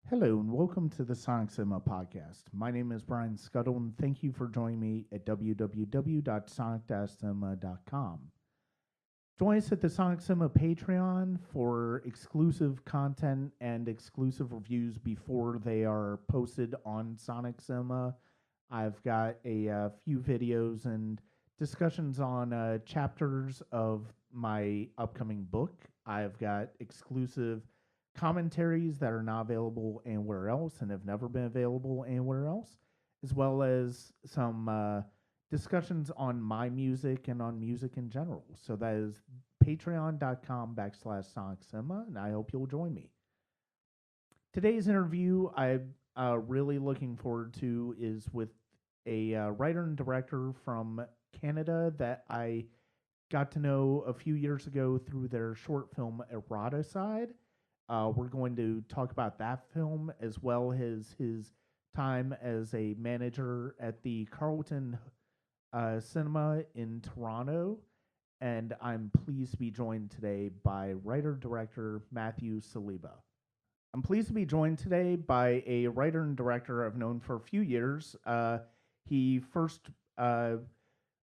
Hello and welcome to the Sonic Cinema podcast. My name is Brian Scuttle and thank you for joining me at www.sonic-cinema.com. Join us at the Sonic Cinema Patreon for exclusive content and exclusive reviews before they are posted on Sonic Cinema. I've got a few videos and discussions on chapters of my upcoming book. I've got exclusive commentaries that are not available anywhere else and have never been available anywhere else, as well as some discussions on my music and on music in general. So that is patreon.com/Sonic Cinema, and I hope you'll join me. Today's interview I'm really looking forward to is with a writer and director from Canada that I got to know a few years ago through their short film Eroticide. We're going to talk about that film as well as his time as a manager at the Carlton Cinema in Toronto. And I'm pleased to be joined today by writer director Matthew Saliba. I'm pleased to be joined today by a writer and director I've known for a few years. He first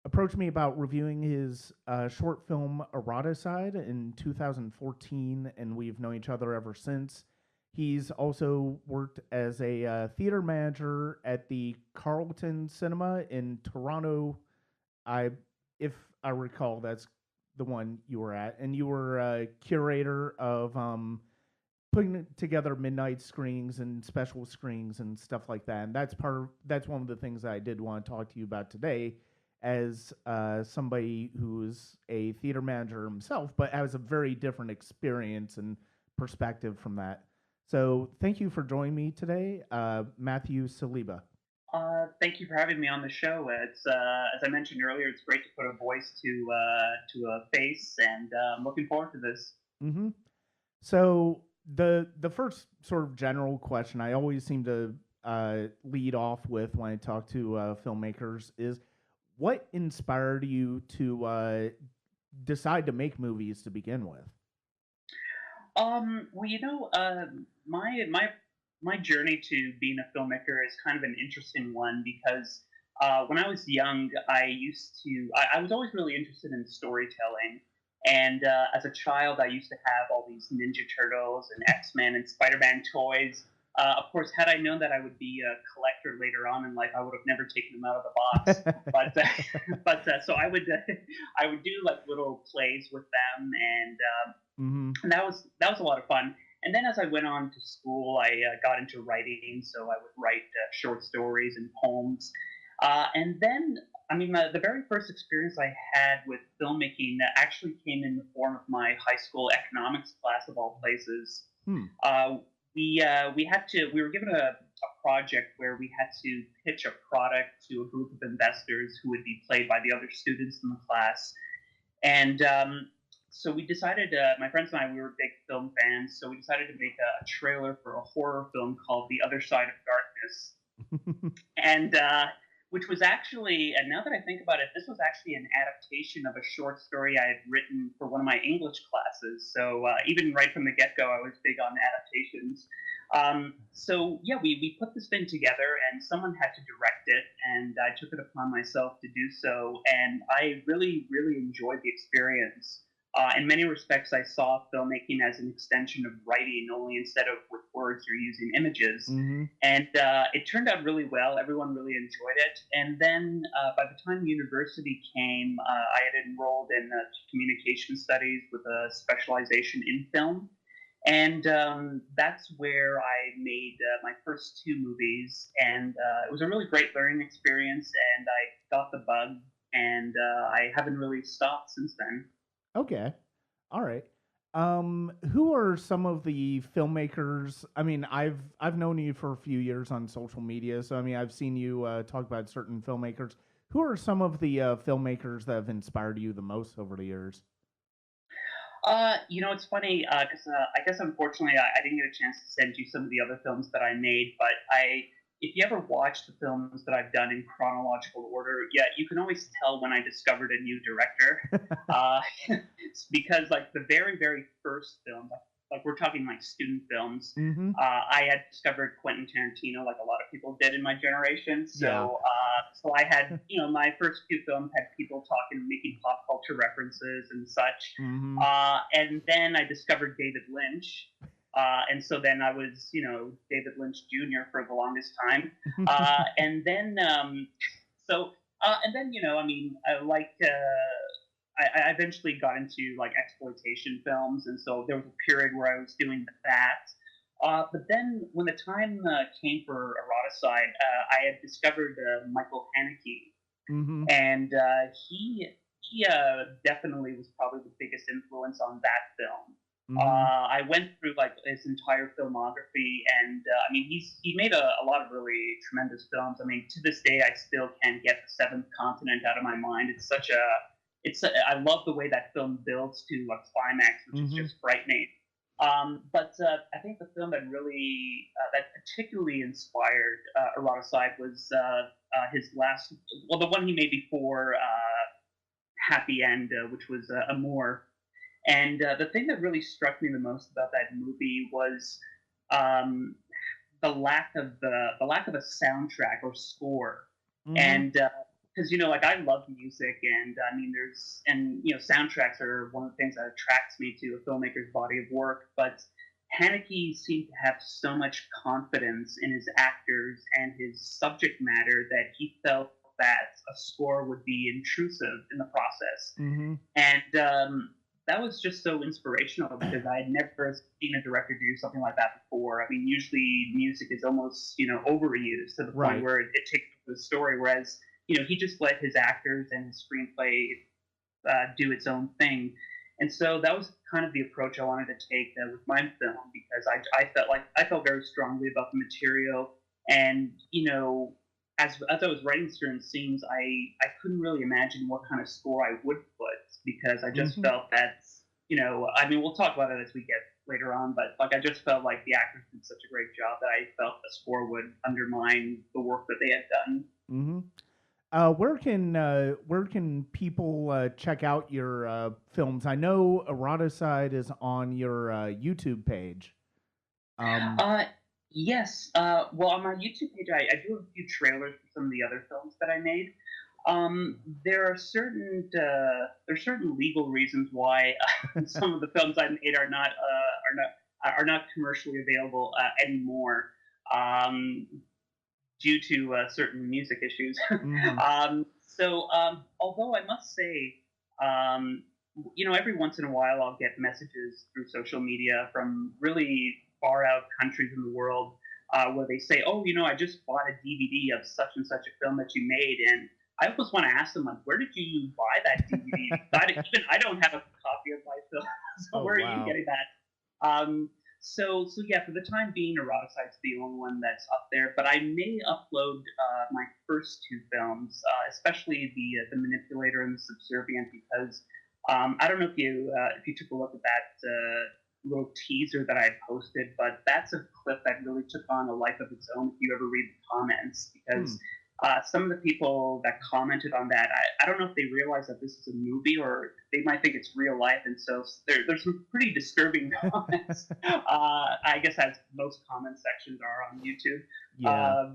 approached me about reviewing his short film Eroticide in 2014, and we've known each other ever since. He's also worked as a theater manager at the Carlton Cinema in Toronto. I, if I recall, that's the one you were at, and you were a curator of putting together midnight screenings and special screenings and stuff like that. And that's one of the things that I did want to talk to you about today, as somebody who's a theater manager himself, but has a very different experience and perspective from that. So thank you for joining me today, Matthew Saliba. Thank you for having me on the show. It's as I mentioned earlier, it's great to put a voice to a face, and I'm looking forward to this. Mm-hmm. So the first sort of general question I always seem to lead off with when I talk to filmmakers is, what inspired you to decide to make movies to begin with? Well, my journey to being a filmmaker is kind of an interesting one because when I was young, I was always really interested in storytelling. And as a child, I used to have all these Ninja Turtles and X-Men and Spider-Man toys. Of course, had I known that I would be a collector later on in life, I would have never taken them out of the box. But so I would do like little plays with them, and Mm-hmm. that was a lot of fun. And then as I went on to school, I got into writing, so I would write short stories and poems. And then, the very first experience I had with filmmaking actually came in the form of my high school economics class, of all places. Hmm. Uh, we were given a project where we had to pitch a product to a group of investors who would be played by the other students in the class. And so we decided, my friends and I, we were big film fans, so we decided to make a trailer for a horror film called The Other Side of Darkness. And which was actually, and now that I think about it, this was actually an adaptation of a short story I had written for one of my English classes. So even right from the get-go, I was big on adaptations. So yeah, we put this thing together, and someone had to direct it, and I took it upon myself to do so, and I really, really enjoyed the experience. In many respects, I saw filmmaking as an extension of writing, only instead of with words, you're using images. Mm-hmm. And it turned out really well. Everyone really enjoyed it. And then by the time university came, I had enrolled in communication studies with a specialization in film. And that's where I made my first two movies. And it was a really great learning experience. And I got the bug. And I haven't really stopped since then. Okay. All right. Who are some of the filmmakers? I mean, I've known you for a few years on social media, so I mean, I've seen you talk about certain filmmakers. Who are some of the filmmakers that have inspired you the most over the years? It's funny because I guess unfortunately I didn't get a chance to send you some of the other films that I made, but if you ever watch the films that I've done in chronological order, yeah, you can always tell when I discovered a new director, it's because like the very first film, like we're talking like student films. Mm-hmm. I had discovered Quentin Tarantino like a lot of people did in my generation. Yeah. So I had, my first few films had people talking, making pop culture references and such. Mm-hmm. And then I discovered David Lynch. And so then I was, David Lynch Jr. for the longest time. And then, and then, I like, I eventually got into like exploitation films, and so there was a period where I was doing that. But then when the time came for Eroticide, I had discovered Michael Haneke, Mm-hmm. and he definitely was probably the biggest influence on that film. Mm-hmm. I went through like his entire filmography, and he made a lot of really tremendous films. I mean, to this day, I still can't get The Seventh Continent out of my mind. I love the way that film builds to a climax, which is Mm-hmm. just frightening. But I think the film that really that particularly inspired Eroticide was his last, well, the one he made before Happy End, which was Amour. And the thing that really struck me the most about that movie was um, the lack of a soundtrack or score. Mm-hmm. And because like I love music, and I mean soundtracks are one of the things that attracts me to a filmmaker's body of work. But Haneke seemed to have so much confidence in his actors and his subject matter that he felt that a score would be intrusive in the process. Mm-hmm. And that was just so inspirational because I had never seen a director do something like that before. I mean, usually music is almost, overused to the Right. point where it takes the story, whereas, he just let his actors and his screenplay do its own thing. And so that was kind of the approach I wanted to take with my film, because I felt very strongly about the material, and as I was writing certain scenes, I couldn't really imagine what kind of score I would put, because I just Mm-hmm. felt that we'll talk about it as we get later on, but like I just felt like the actors did such a great job that I felt the score would undermine the work that they had done. Mm-hmm. Where can people check out your films? I know Eroticide is on your YouTube page. Uh, yes. Well, on my YouTube page, I do have a few trailers for some of the other films that I made. There are certain legal reasons why some of the films I made are not commercially available anymore, um, due to certain music issues. Mm-hmm. Although I must say, um, every once in a while I'll get messages through social media from really far out countries in the world where they say, "Oh, I just bought a DVD of such and such a film that you made," and I almost want to ask them, like, "Where did you buy that DVD?" Even I don't have a copy of my film, so Oh where are you wow. getting that? So yeah, for the time being, Eroticide's the only one that's up there. But I may upload my first two films, especially the Manipulator and the Subservient, because I don't know if you took a look at that little teaser that I posted, but that's a clip that really took on a life of its own if you ever read the comments, because some of the people that commented on that, I don't know if they realize that this is a movie, or they might think it's real life, and so there's some pretty disturbing comments. I guess as most comment sections are on YouTube. Yeah.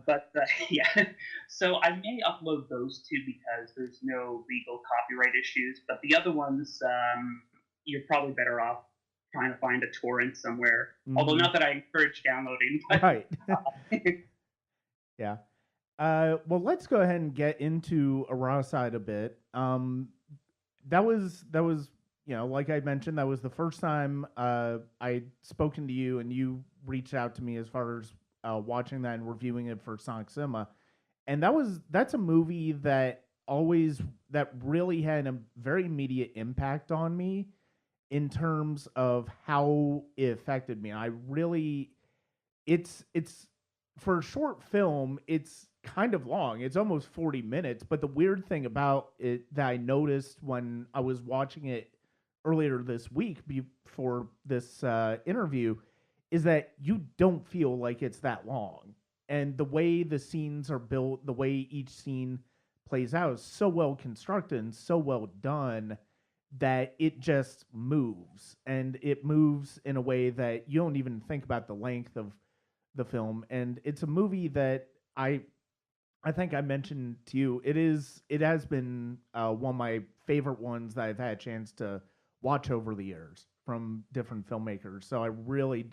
Yeah, so I may upload those two because there's no legal copyright issues, but the other ones, you're probably better off trying to find a torrent somewhere. Although Mm-hmm. not that I encourage downloading, but Right. Yeah. Well, let's go ahead and get into Eroticide a bit. That was like I mentioned, that was the first time I'd spoken to you, and you reached out to me as far as watching that and reviewing it for Sonic Cinema, and that's a movie that really had a very immediate impact on me in terms of how it affected me. I really it's for a short film, it's kind of long. It's almost 40 minutes, but the weird thing about it that I noticed when I was watching it earlier this week before this interview is that you don't feel like it's that long. And the way the scenes are built, the way each scene plays out is so well constructed and so well done that it just moves, and it moves in a way that you don't even think about the length of the film. And it's a movie that I think I mentioned to you, it has been one of my favorite ones that I've had a chance to watch over the years from different filmmakers. So I really,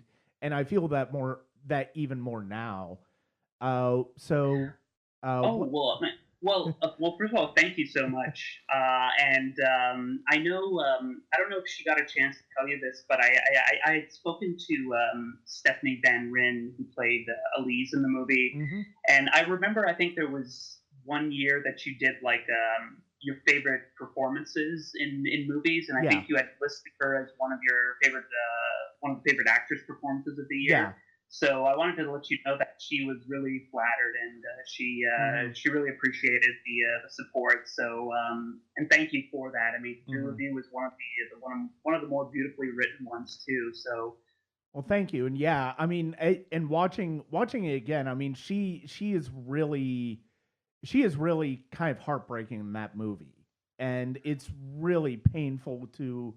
and I feel that more, that even more now. So Oh what? well. First of all, thank you so much. And I know I don't know if she got a chance to tell you this, but I had spoken to Stephanie Van Ryn, who played Elise in the movie, Hmm. and I remember I think there was one year that you did like your favorite performances in movies, and I Yeah, think you had listed her as one of your favorite one of the favorite actress performances of the year. yeah. So I wanted to let you know that she was really flattered, and Hmm. she really appreciated the support. So and thank you for that. I mean, your Hmm. review was one of the more beautifully written ones too. So Well, thank you. And yeah, I mean, and watching it again, I mean, she is really kind of heartbreaking in that movie, and it's really painful to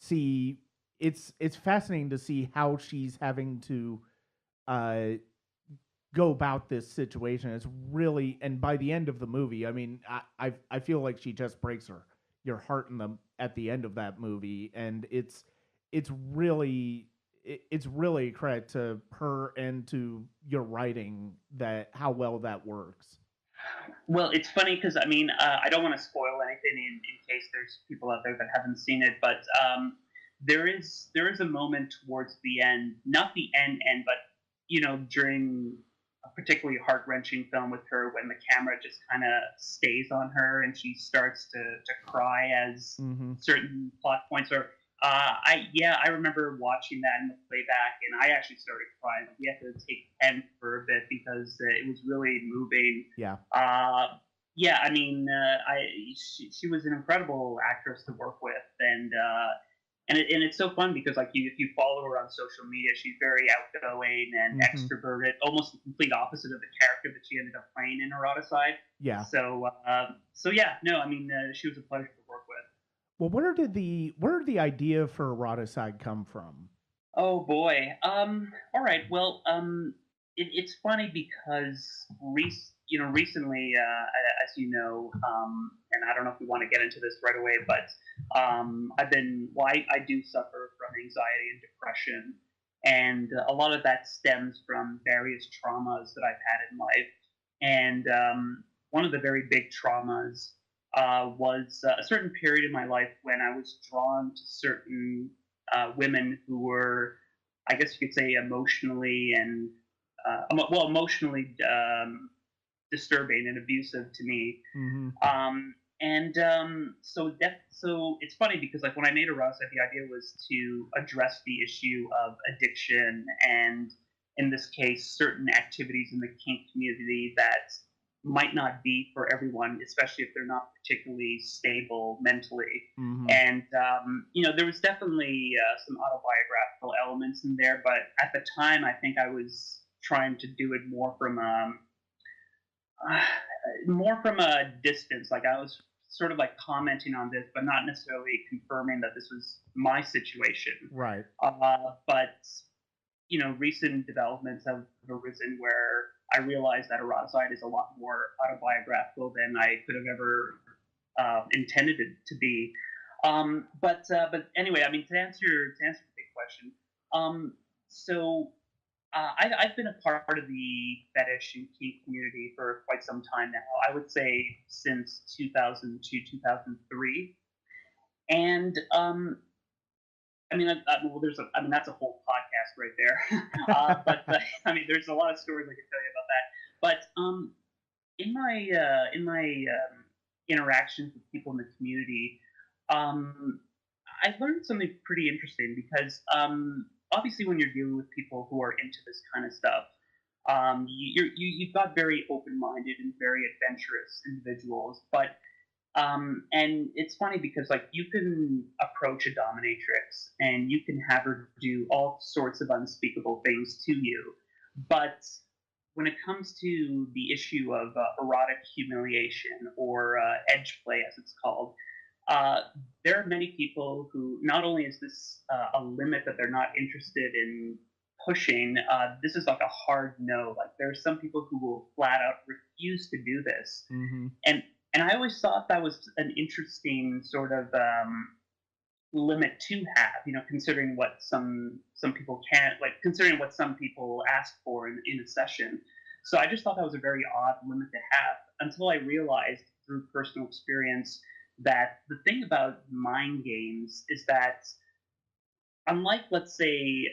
see. It's fascinating to see how she's having to uh, go about this situation. It's really, and by the end of the movie, I mean, I feel like she just breaks your heart in the at the end of that movie, and it's really it's really a credit to her and to your writing that how well that works. well, it's funny because I mean I don't want to spoil anything in case there's people out there that haven't seen it, but there is a moment towards the end, not the end, but you know during a particularly heart wrenching film with her when the camera just kind of stays on her and she starts to cry as Mm-hmm. certain plot points are. I remember watching that in the playback and I actually started crying. We had to take pen for a bit because it was really moving. Yeah. uh, yeah, I mean, she was an incredible actress to work with, and it's so fun because like if you follow her on social media, she's very outgoing and Mm-hmm. extroverted, almost the complete opposite of the character that she ended up playing in Eroticide. Yeah. So yeah, no, I mean, she was a pleasure to work with. Well, where did the idea for eroticide come from? Oh boy. All right. Well, it's funny because recently, as you know, and I don't know if we want to get into this right away, but I do suffer from anxiety and depression, and a lot of that stems from various traumas that I've had in life. And one of the very big traumas was a certain period in my life when I was drawn to certain women who were, I guess you could say, emotionally and emotionally disturbing and abusive to me. Mm-hmm. So it's funny because like when I made Erotica, the idea was to address the issue of addiction and in this case certain activities in the kink community that might not be for everyone, especially if they're not particularly stable mentally. Mm-hmm. And there was definitely some autobiographical elements in there, but at the time, I think I was trying to do it uh, more from a distance. Like I was sort of like commenting on this, but not necessarily confirming that this was my situation. Right. But recent developments have arisen where I realized that Eroticide is a lot more autobiographical than I could have ever intended it to be. But anyway, I mean to answer the big question, so I've been a part of the fetish and kink community for quite some time now. I would say since 2002, 2003. And I mean, well, I mean, that's a whole podcast right there. But I mean, there's a lot of stories I can tell you about that. But in my interactions with people in the community, um, I learned something pretty interesting because obviously when you're dealing with people who are into this kind of stuff, you've got very open-minded and very adventurous individuals, but and it's funny because like you can approach a dominatrix and you can have her do all sorts of unspeakable things to you, but when it comes to the issue of erotic humiliation or edge play, as it's called, uh, there are many people who not only is this a limit that they're not interested in pushing, this is like a hard no. Like there are some people who will flat out refuse to do this, Mm-hmm. and I always thought that was an interesting sort of limit to have, considering what some people can't, like considering what some people ask for in a session. So I just thought that was a very odd limit to have until I realized through personal experience that the thing about mind games is that unlike let's say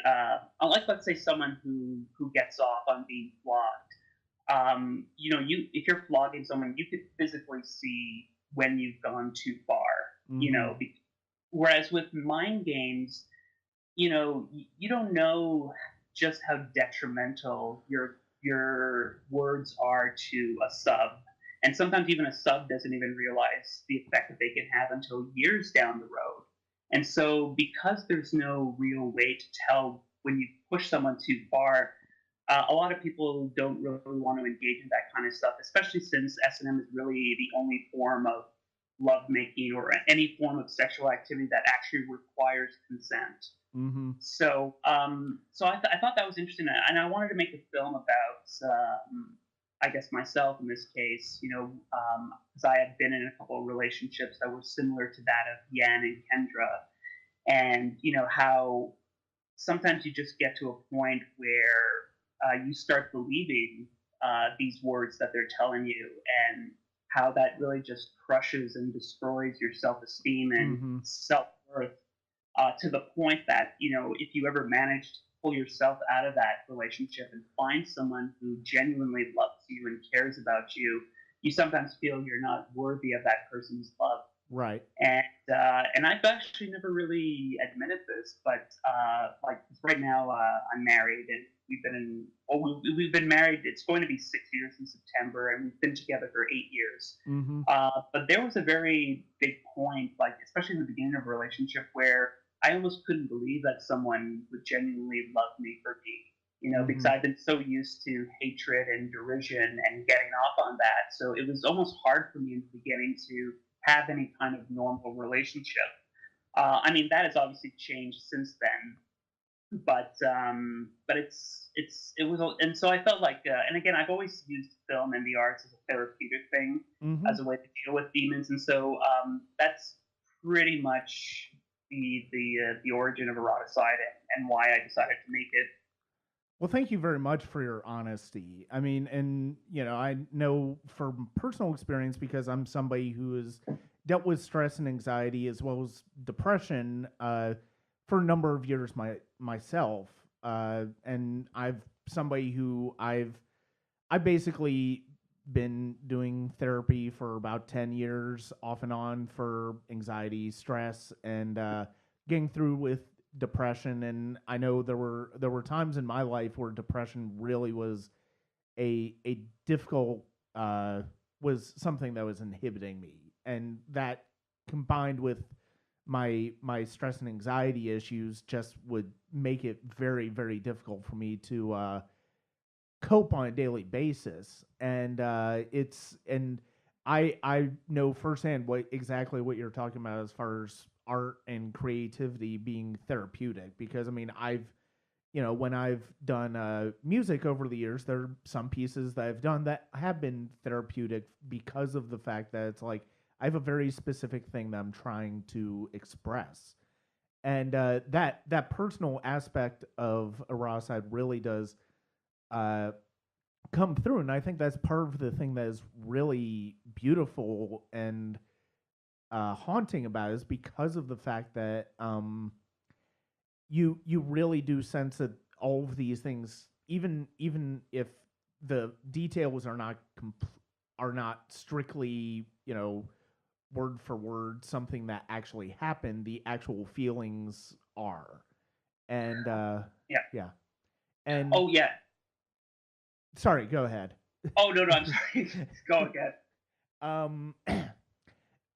someone who gets off on being flogged, you if you're flogging someone, you could physically see when you've gone too far, you Mm-hmm. know. Whereas with mind games, you don't know just how detrimental your words are to a sub, and sometimes even a sub doesn't even realize the effect that they can have until years down the road. And so, because there's no real way to tell when you push someone too far, a lot of people don't really want to engage in that kind of stuff, especially since S&M is really the only form of lovemaking or any form of sexual activity that actually requires consent. Mm-hmm. So I thought that was interesting, and I wanted to make a film about, I guess, myself in this case, because I had been in a couple of relationships that were similar to that of Yan and Kendra, and how sometimes you just get to a point where you start believing these words that they're telling you, and how that really just crushes and destroys your self-esteem and Mm-hmm. self-worth, to the point that if you ever manage to pull yourself out of that relationship and find someone who genuinely loves you and cares about you, you sometimes feel you're not worthy of that person's love. Right. And I've actually never really admitted this, but like right now I'm married, and we've been married. It's going to be 6 years in September, and we've been together for 8 years. Mm-hmm. But there was a very big point, like especially in the beginning of a relationship, where I almost couldn't believe that someone would genuinely love me for me. Because Mm-hmm. I've been so used to hatred and derision and getting off on that. So it was almost hard for me in the beginning to have any kind of normal relationship. I mean, that has obviously changed since then, but it was, and so I felt like, and again, I've always used film and the arts as a therapeutic thing, Mm-hmm. as a way to deal with demons, and so that's pretty much the origin of Eroticide, and why I decided to make it. Well, thank you very much for your honesty. I mean, and I know from personal experience, because I'm somebody who has dealt with stress and anxiety as well as depression for a number of years myself, and I've somebody who I basically been doing therapy for about 10 years off and on for anxiety, stress, and getting through with depression. And I know there were times in my life where depression really was a difficult was something that was inhibiting me, and that combined with my stress and anxiety issues just would make it very, very difficult for me to cope on a daily basis. And I know firsthand exactly what you're talking about as far as art and creativity being therapeutic, because I mean, when I've done music over the years, there are some pieces that I've done that have been therapeutic because of the fact that it's like I have a very specific thing that I'm trying to express, and that personal aspect of Eroticide really does uh, come through. And I think that's part of the thing that is really beautiful and haunting about it, is because of the fact that you really do sense that all of these things, even if the details are not strictly word for word something that actually happened, the actual feelings are. And Yeah. yeah. And Oh yeah. sorry, go ahead. Oh no, no, I'm sorry. Go again. um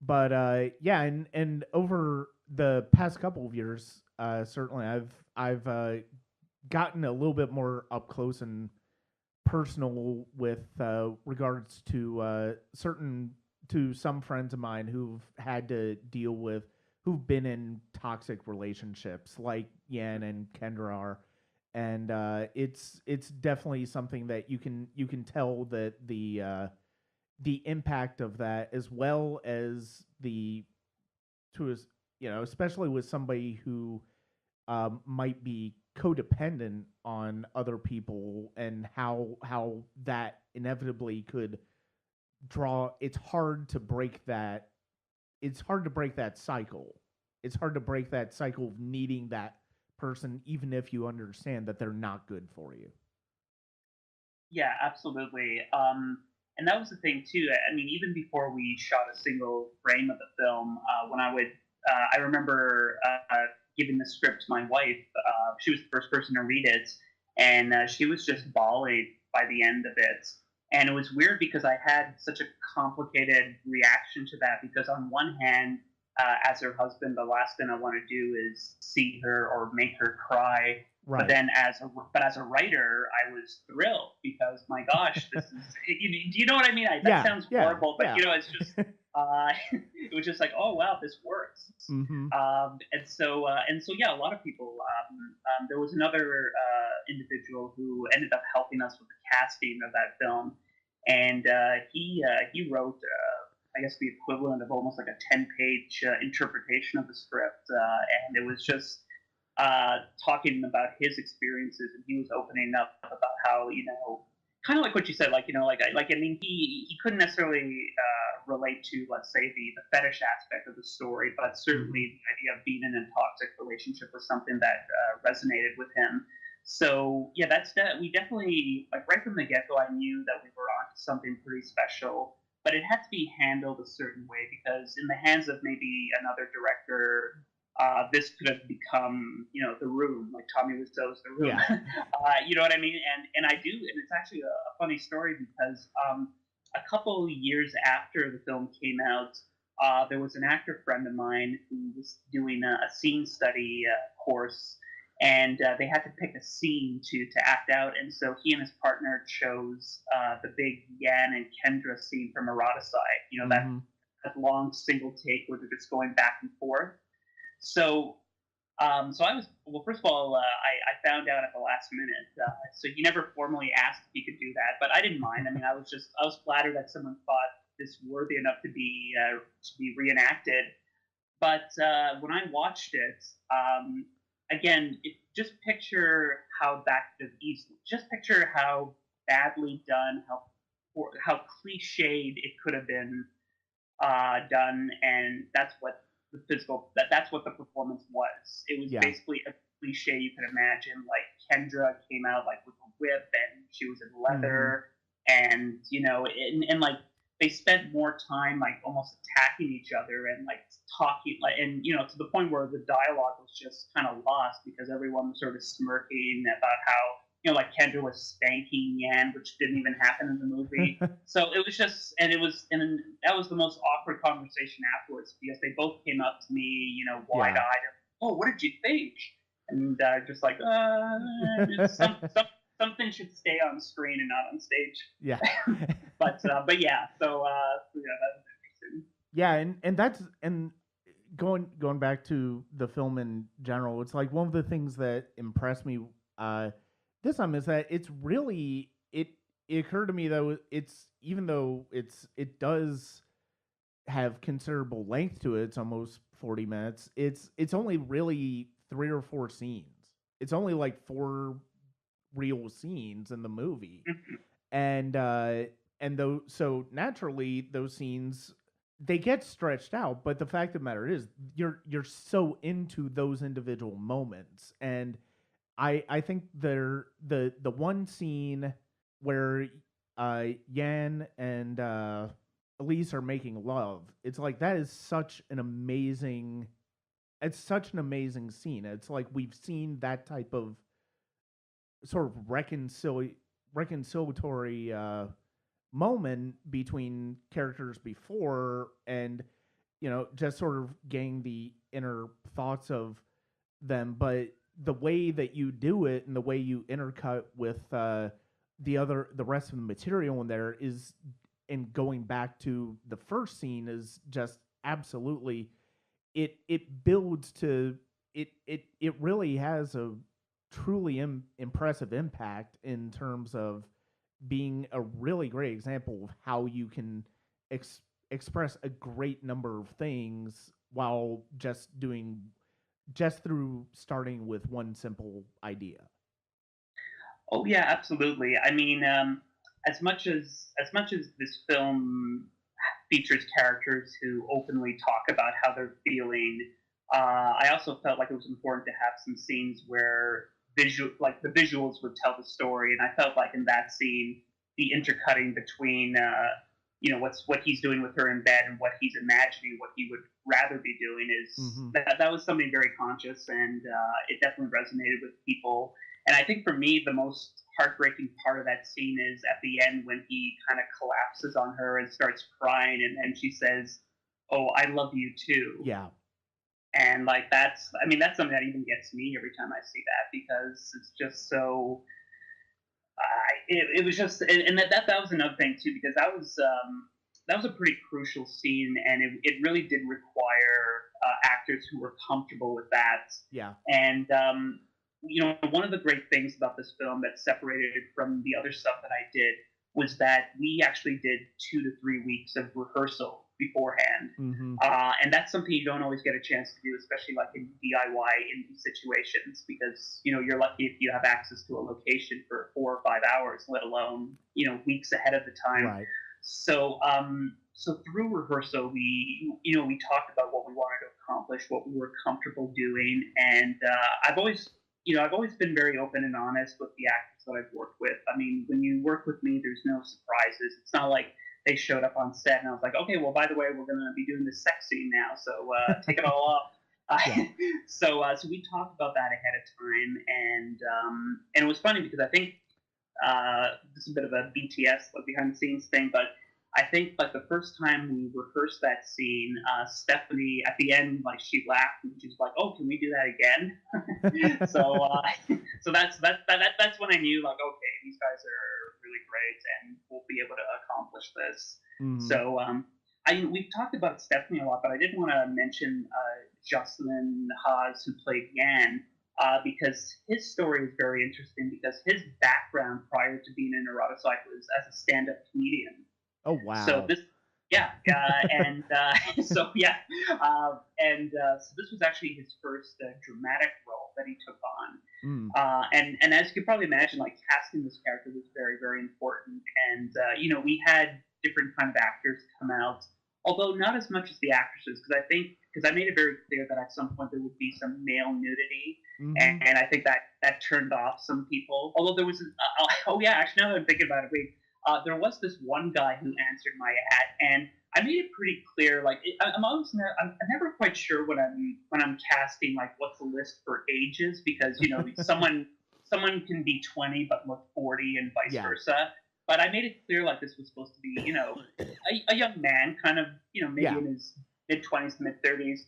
but yeah, and over the past couple of years, certainly I've gotten a little bit more up close and personal with regards to certain to some friends of mine who've had to deal with who've been in toxic relationships like Yan and Kendra are, and it's definitely something that you can tell that the impact of that, as well as the to us, especially with somebody who might be codependent on other people, and how that inevitably could draw. It's hard to break that cycle. It's hard to break that cycle of needing that person, even if you understand that they're not good for you. Yeah, absolutely. And that was the thing too. I mean, even before we shot a single frame of the film, when I remember giving the script to my wife. She was the first person to read it, and she was just bawling by the end of it. And it was weird because I had such a complicated reaction to that. Because on one hand, as her husband, the last thing I want to do is see her or make her cry. But Right. then, as a writer, I was thrilled because my gosh, this is do you know what I mean? That Yeah. sounds Yeah. horrible, but Yeah. it's just it was just like, oh wow, this works. Mm-hmm. And so yeah, a lot of people. There was another individual who ended up helping us with the casting of that film, and he wrote. I guess the equivalent of almost like a 10-page interpretation of the script, and it was just talking about his experiences, and he was opening up about how kind of like what you said, I mean, he couldn't necessarily relate to, let's say, the fetish aspect of the story, but certainly the idea of being in a toxic relationship was something that resonated with him. So yeah, we definitely, like, right from the get go, I knew that we were on to something pretty special. But it had to be handled a certain way, because in the hands of maybe another director, this could have become, The Room, like Tommy Wiseau's The Room. Yeah. You know what I mean? And I do, and it's actually a funny story because a couple years after the film came out, there was an actor friend of mine who was doing a scene study course, and they had to pick a scene to act out, and so he and his partner chose the big Yan and Kendra scene from Eroticide. Mm-hmm. That long single take where they're just going back and forth. So, so I was, well. First of all, I found out at the last minute. So he never formally asked if he could do that, but I didn't mind. I mean, I was flattered that someone thought this worthy enough to be reenacted. But when I watched it, again, just picture how that could have easily. Just picture how badly done, how cliched it could have been done, and that's what the that's what the performance was. It was basically a cliche you could imagine. Like, Kendra came out like with a whip, and she was in leather, and and like they spent more time like almost attacking each other and like talking, like, and to the point where the dialogue was just kind of lost because everyone was sort of smirking about how like Kendra was spanking Yan, which didn't even happen in the movie. So it was just, and that was the most awkward conversation afterwards, because they both came up to me, wide-eyed. Oh, what did you think? And just like, something should stay on screen and not on stage. Yeah. but yeah, so yeah, that was interesting. Yeah, and that's and going back to the film in general, it's like one of the things that impressed me this time is that it's really it occurred to me though, it's even though it does have considerable length to it, it's almost 40 minutes. It's only really 3 or 4 scenes. It's only like 4 real scenes in the movie. And though, so naturally those scenes, they get stretched out, but the fact of the matter is you're so into those individual moments. And I think the one scene where Yan and Elise are making love, it's like that is such an amazing scene. It's like we've seen that type of sort of reconciliatory moment between characters before, and just sort of getting the inner thoughts of them. But the way that you do it and the way you intercut with the rest of the material in there is and going back to the first scene is just absolutely it builds to it really has a truly impressive impact in terms of being a really great example of how you can express a great number of things while just through starting with one simple idea. Oh yeah, absolutely. I mean, as much as this film features characters who openly talk about how they're feeling, I also felt like it was important to have some scenes where like the visuals would tell the story, and I felt like in that scene, the intercutting between what he's doing with her in bed and what he's imagining what he would rather be doing is Mm-hmm. that was something very conscious, and it definitely resonated with people. And I think for me, the most heartbreaking part of that scene is at the end when he kind of collapses on her and starts crying, and then she says, "Oh, I love you too." Yeah. And like I mean, that's something that even gets me every time I see that because it's just so. It was just, and that was another thing too because that was a pretty crucial scene, and it really did require actors who were comfortable with that. Yeah. And one of the great things about this film that separated it from the other stuff that I did was that we actually did 2 to 3 weeks of rehearsal beforehand, Mm-hmm. and that's something you don't always get a chance to do, especially like in DIY indie situations, because you're lucky if you have access to a location for 4 or 5 hours, let alone weeks ahead of the time. Right. So through rehearsal, we talked about what we wanted to accomplish, what we were comfortable doing, and I've always been very open and honest with the actors that I've worked with. I mean, when you work with me, there's no surprises. It's not like they showed up on set and I was like, okay, well, by the way, we're going to be doing this sex scene now, so take it all off. Yeah. So we talked about that ahead of time, and it was funny because I think this is a bit of a BTS like behind the scenes thing, but I think like the first time we rehearsed that scene, Stephanie at the end like she laughed and she's like, "Oh, can we do that again?" So that's when I knew like, okay, these guys are really great and we'll be able to accomplish this. Mm-hmm. So we've talked about Stephanie a lot, but I did want to mention Jocelyn Haas, who played Yan, because his story is very interesting because his background prior to being in Eroticide was as a stand-up comedian. Oh wow. So this, yeah, and so yeah, so this was actually his first dramatic role that he took on. Mm. And as you can probably imagine, like casting this character was very, very important. And we had different kind of actors come out, although not as much as the actresses, because I made it very clear that at some point there would be some male nudity, Mm-hmm. and I think that turned off some people. Although there was, oh yeah, actually now that I'm thinking about it, wait, there was this one guy who answered my ad, and I made it pretty clear. Like I'm never quite sure when I'm casting like what's the list for ages because someone can be 20 but look 40 and vice versa. But I made it clear like this was supposed to be a young man, kind of maybe in his mid-20s to mid-30s.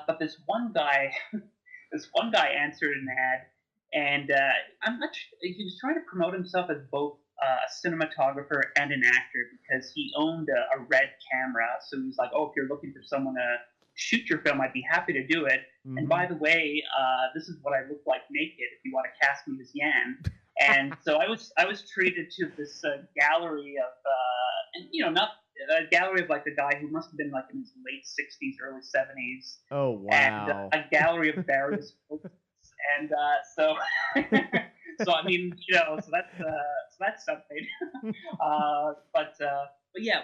But this one guy answered an ad, and I'm not sure, he was trying to promote himself as both a cinematographer and an actor because he owned a red camera. So he was like, "Oh, if you're looking for someone to shoot your film, I'd be happy to do it. Mm-hmm. And by the way, this is what I look like naked. If you want to cast me as Yan." And so I was treated to this gallery of not a gallery of like the guy who must have been like in his late 60s, early 70s. Oh wow! And a gallery of various photos. And so I mean, so that's something. But yeah,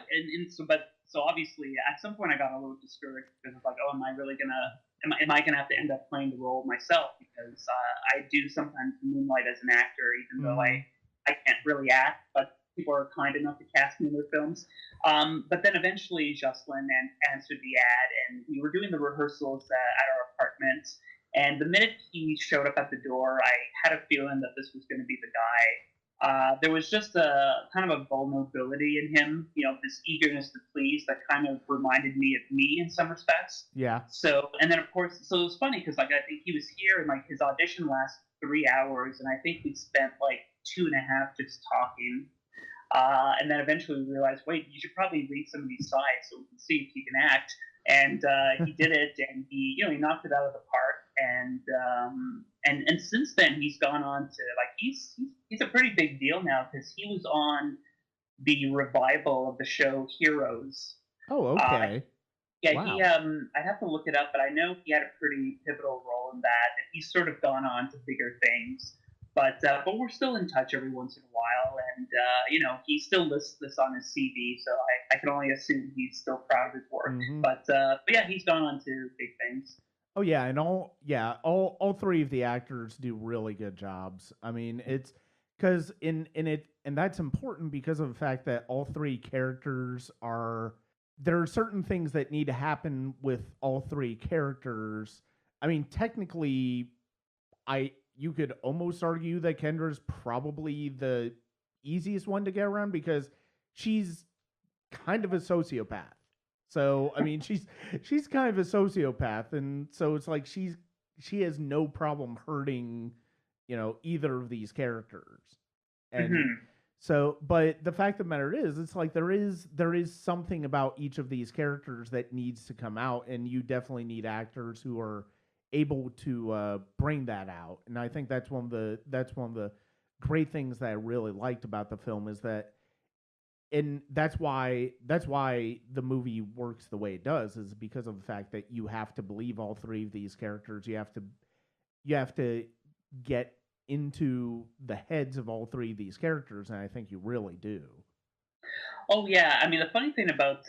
so obviously at some point I got a little discouraged because it's like, oh, am I gonna have to end up playing the role myself? Because I do sometimes moonlight as an actor, even though I can't really act, but people are kind enough to cast me in their films. But then eventually Jocelyn answered the ad, and we were doing the rehearsals at our apartment. And the minute he showed up at the door, I had a feeling that this was going to be the guy. There was just a kind of a vulnerability in him, this eagerness to please that kind of reminded me of me in some respects. Yeah. So, and then of course, so it was funny because like I think he was here and like his audition lasted 3 hours, and I think we spent like 2.5 just talking. And then eventually we realized, wait, you should probably read some of these sides so we can see if he can act. And he did it, and he knocked it out of the park. And since then he's gone on to like he's a pretty big deal now because he was on the revival of the show Heroes. Oh, Uh, okay. yeah, he Wow. I'd have to look it up, but I know he had a pretty pivotal role in that, and he's sort of gone on to bigger things. But we're still in touch every once in a while, and he still lists this on his CV, so I can only assume he's still proud of his work. Hmm. But yeah, he's gone on to big things. Oh yeah, and all three of the actors do really good jobs. I mean, it's because in it, and that's important because of the fact that all three characters are, there are certain things that need to happen with all three characters. I mean, technically, I you could almost argue that Kendra's probably the easiest one to get around because she's kind of a sociopath. So I mean, she's kind of a sociopath, and so it's like she has no problem hurting, either of these characters. And Hmm. so, but the fact of the matter is, it's like there is something about each of these characters that needs to come out, and you definitely need actors who are able to bring that out. And I think that's one of the great things that I really liked about the film is that, and that's why the movie works the way it does, is because of the fact that you have to believe all three of these characters. You have to get into the heads of all three of these characters, and I think you really do. Oh yeah, I mean the funny thing about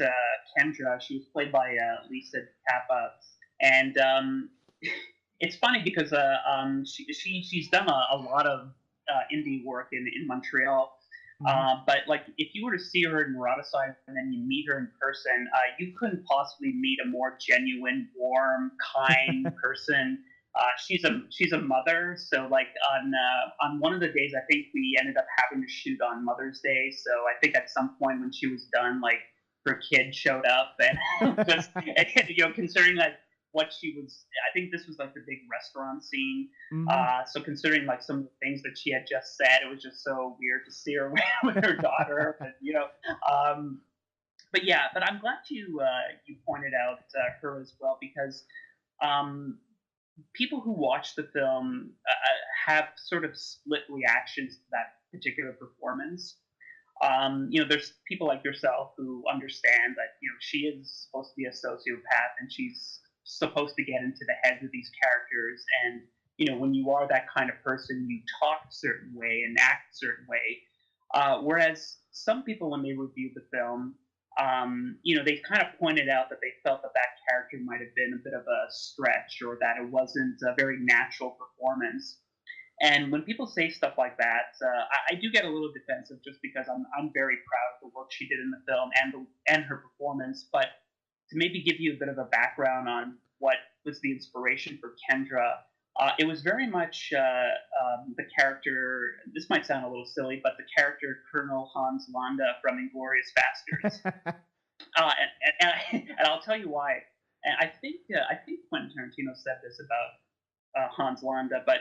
Kendra, she was played by Lisa Kappa, and it's funny because she's done a lot of indie work in Montreal. Hmm. But like, if you were to see her in Eroticide and then you meet her in person, you couldn't possibly meet a more genuine, warm, kind person. She's a mother, so like on one of the days, I think we ended up having to shoot on Mother's Day. So I think at some point when she was done, like her kid showed up, and just considering that what she was, I think this was like the big restaurant scene. Hmm. So considering like some of the things that she had just said, it was just so weird to see her with her daughter. But yeah, but I'm glad you pointed out her as well because um, people who watch the film have sort of split reactions to that particular performance. There's people like yourself who understand that she is supposed to be a sociopath and she's supposed to get into the heads of these characters. And when you are that kind of person, you talk a certain way and act a certain way. Whereas some people, when they reviewed the film, they kind of pointed out that they felt that that character might have been a bit of a stretch or that it wasn't a very natural performance. And when people say stuff like that, I do get a little defensive just because I'm very proud of the work she did in the film and her performance. But to maybe give you a bit of a background on what was the inspiration for Kendra, it was very much the character. This might sound a little silly, but the character Colonel Hans Landa from Inglorious Bastards. And I'll tell you why. And I think Quentin Tarantino said this about Hans Landa, but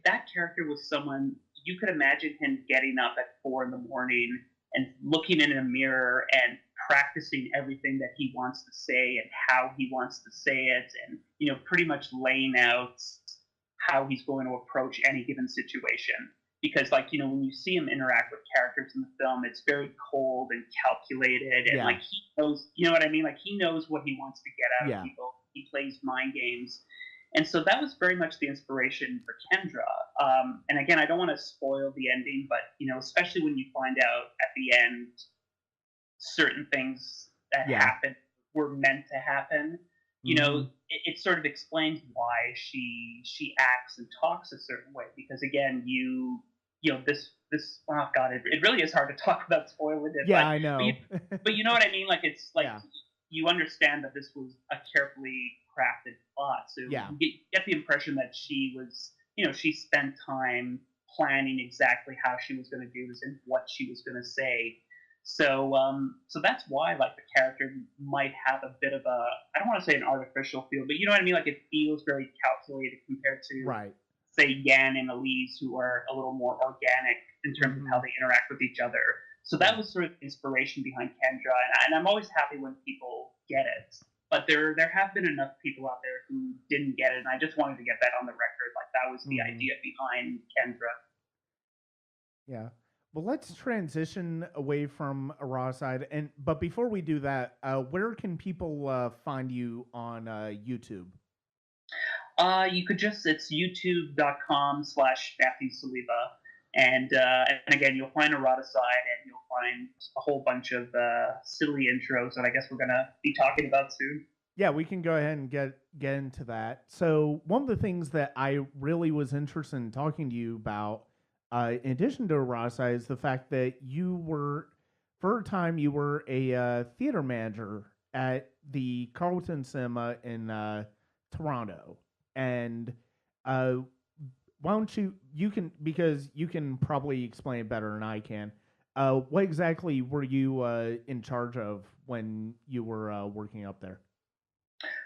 that character was someone you could imagine him getting up at 4 in the morning and looking in a mirror and practicing everything that he wants to say and how he wants to say it, and pretty much laying out how he's going to approach any given situation. Because like when you see him interact with characters in the film, it's very cold and calculated, and Yeah, like he knows, you know what I mean, like he knows what he wants to get out of yeah. people. He plays mind games, and so that was very much the inspiration for Kendra. And again, I don't want to spoil the ending, but especially when you find out at the end certain things that Yeah. happen were meant to happen. Hmm. It sort of explains why she acts and talks a certain way. Because again, this oh god, it really is hard to talk about spoiling it, Yeah, but I but you, know. but you know what I mean. Like it's like Yeah, you understand that this was a carefully crafted plot, so yeah. you get the impression that she spent time planning exactly how she was going to do this and what she was going to say. So that's why like the character might have a bit of a, I don't want to say an artificial feel, but you know what I mean. Like it feels very calculated compared to Right. say Yan and Elise, who are a little more organic. in terms of how Mm-hmm. they interact with each other. So that Yeah. was sort of the inspiration behind Kendra, and I'm always happy when people get it. But there have been enough people out there who didn't get it, and I just wanted to get that on the record. Like that was the Mm-hmm. idea behind Kendra. Yeah. Well, let's transition away from Eroticide, and but before we do that, where can people find you on YouTube? You could just, it's youtube.com/Matthew Saliba. And again, you'll find Eroticide and you'll find a whole bunch of silly intros that I guess we're going to be talking about soon. Yeah, we can go ahead and get into that. So one of the things that I really was interested in talking to you about, in addition to Eroticide, is the fact that you were, for a time, you were a theater manager at the Carlton Cinema in Toronto, and uh, why don't you can, because you can probably explain it better than I can. What exactly were you in charge of when you were working up there?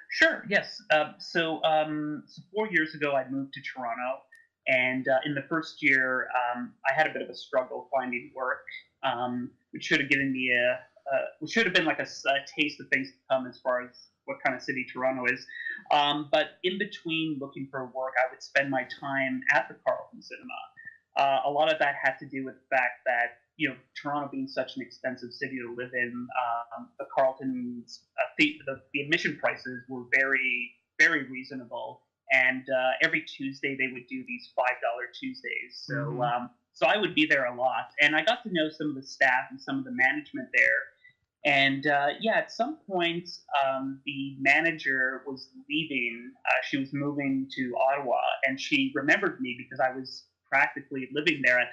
Sure. Yes. So 4 years ago, I moved to Toronto, and in the first year, I had a bit of a struggle finding work, which should have given me which should have been like a taste of things to come as far as what kind of city Toronto is. But in between looking for work, I would spend my time at the Carlton Cinema. A lot of that had to do with the fact that Toronto being such an expensive city to live in, the Carlton's the admission prices were very reasonable, and every Tuesday they would do these $5 Tuesdays. So Mm-hmm. so I would be there a lot, and I got to know some of the staff and some of the management there. And yeah, at some point, the manager was leaving. She was moving to Ottawa, and she remembered me because I was practically living there,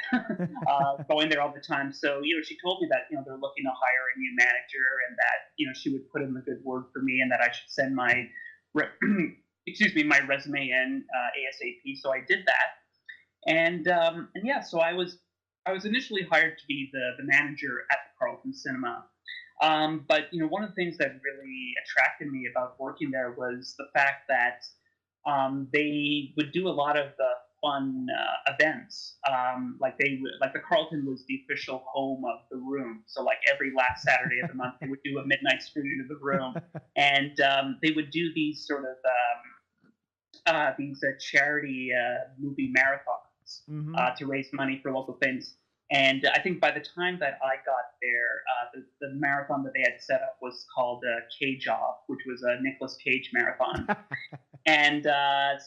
going there all the time. So she told me that they're looking to hire a new manager, and that she would put in a good word for me, and that I should send my excuse me, my resume in ASAP. So I did that, and yeah, so I was initially hired to be the manager at the Carlton Cinema. But one of the things that really attracted me about working there was the fact that they would do a lot of the fun events. Like the Carlton was the official home of the Room. So like every last Saturday of the month, they would do a midnight screening of the Room, and they would do these sort of these charity movie marathons Mm-hmm. to raise money for local things. And I think by the time that I got there, the marathon that they had set up was called Cage Off, which was a Nicolas Cage marathon. And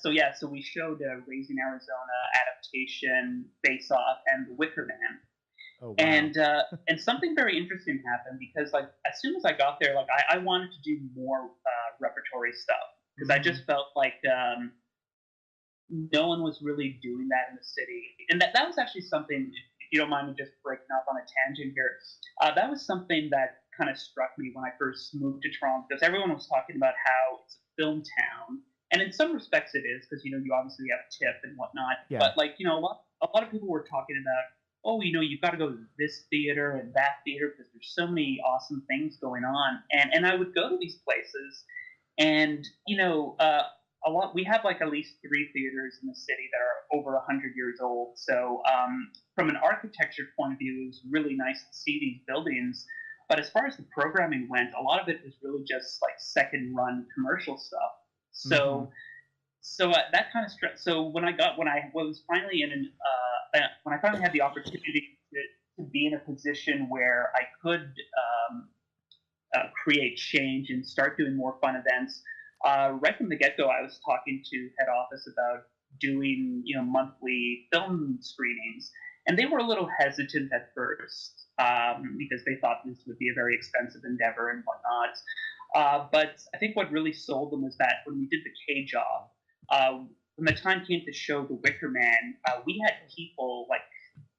so yeah, so we showed Raising Arizona, Adaptation, Face Off, and The Wicker Man. Oh wow. And something very interesting happened because like as soon as I got there, like I wanted to do more repertory stuff because I Mm-hmm. just felt like no one was really doing that in the city. And that was actually something, if you don't mind me just breaking off on a tangent here, that was something that kind of struck me when I first moved to Toronto because everyone was talking about how it's a film town. And in some respects it is because, you obviously have TIFF and whatnot. Yeah. But like, a lot of people were talking about, oh, you've got to go to this theater and that theater because there's so many awesome things going on. And I would go to these places and a lot. We have like at least three theaters in the city that are over 100 years old. So from an architecture point of view, it was really nice to see these buildings. But as far as the programming went, a lot of it was really just like second run commercial stuff. Mm-hmm. So that kind of so when I was finally when I finally had the opportunity to be in a position where I could create change and start doing more fun events. Right from the get go, I was talking to head office about doing monthly film screenings, and they were a little hesitant at first because they thought this would be a very expensive endeavor and whatnot. But I think what really sold them was that when we did the K job, when the time came to show The Wicker Man, we had people like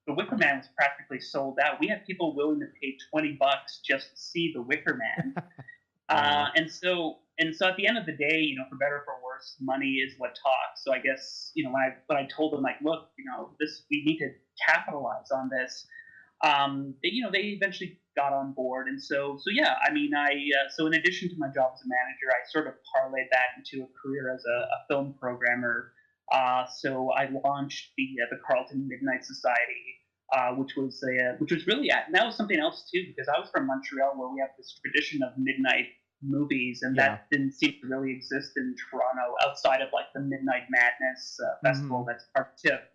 the Wicker Man was practically sold out. We had people willing to pay $20 just to see The Wicker Man. Wow. And so at the end of the day, for better or for worse, money is what talks. So I guess when I told them like, look, this we need to capitalize on this. They eventually got on board, and so yeah. I mean, so in addition to my job as a manager, I sort of parlayed that into a career as a film programmer. So I launched the Carlton Midnight Society, which was really and that was something else too because I was from Montreal where we have this tradition of midnight movies, and Yeah. that didn't seem to really exist in Toronto outside of like the Midnight Madness festival Hmm. that's part tip.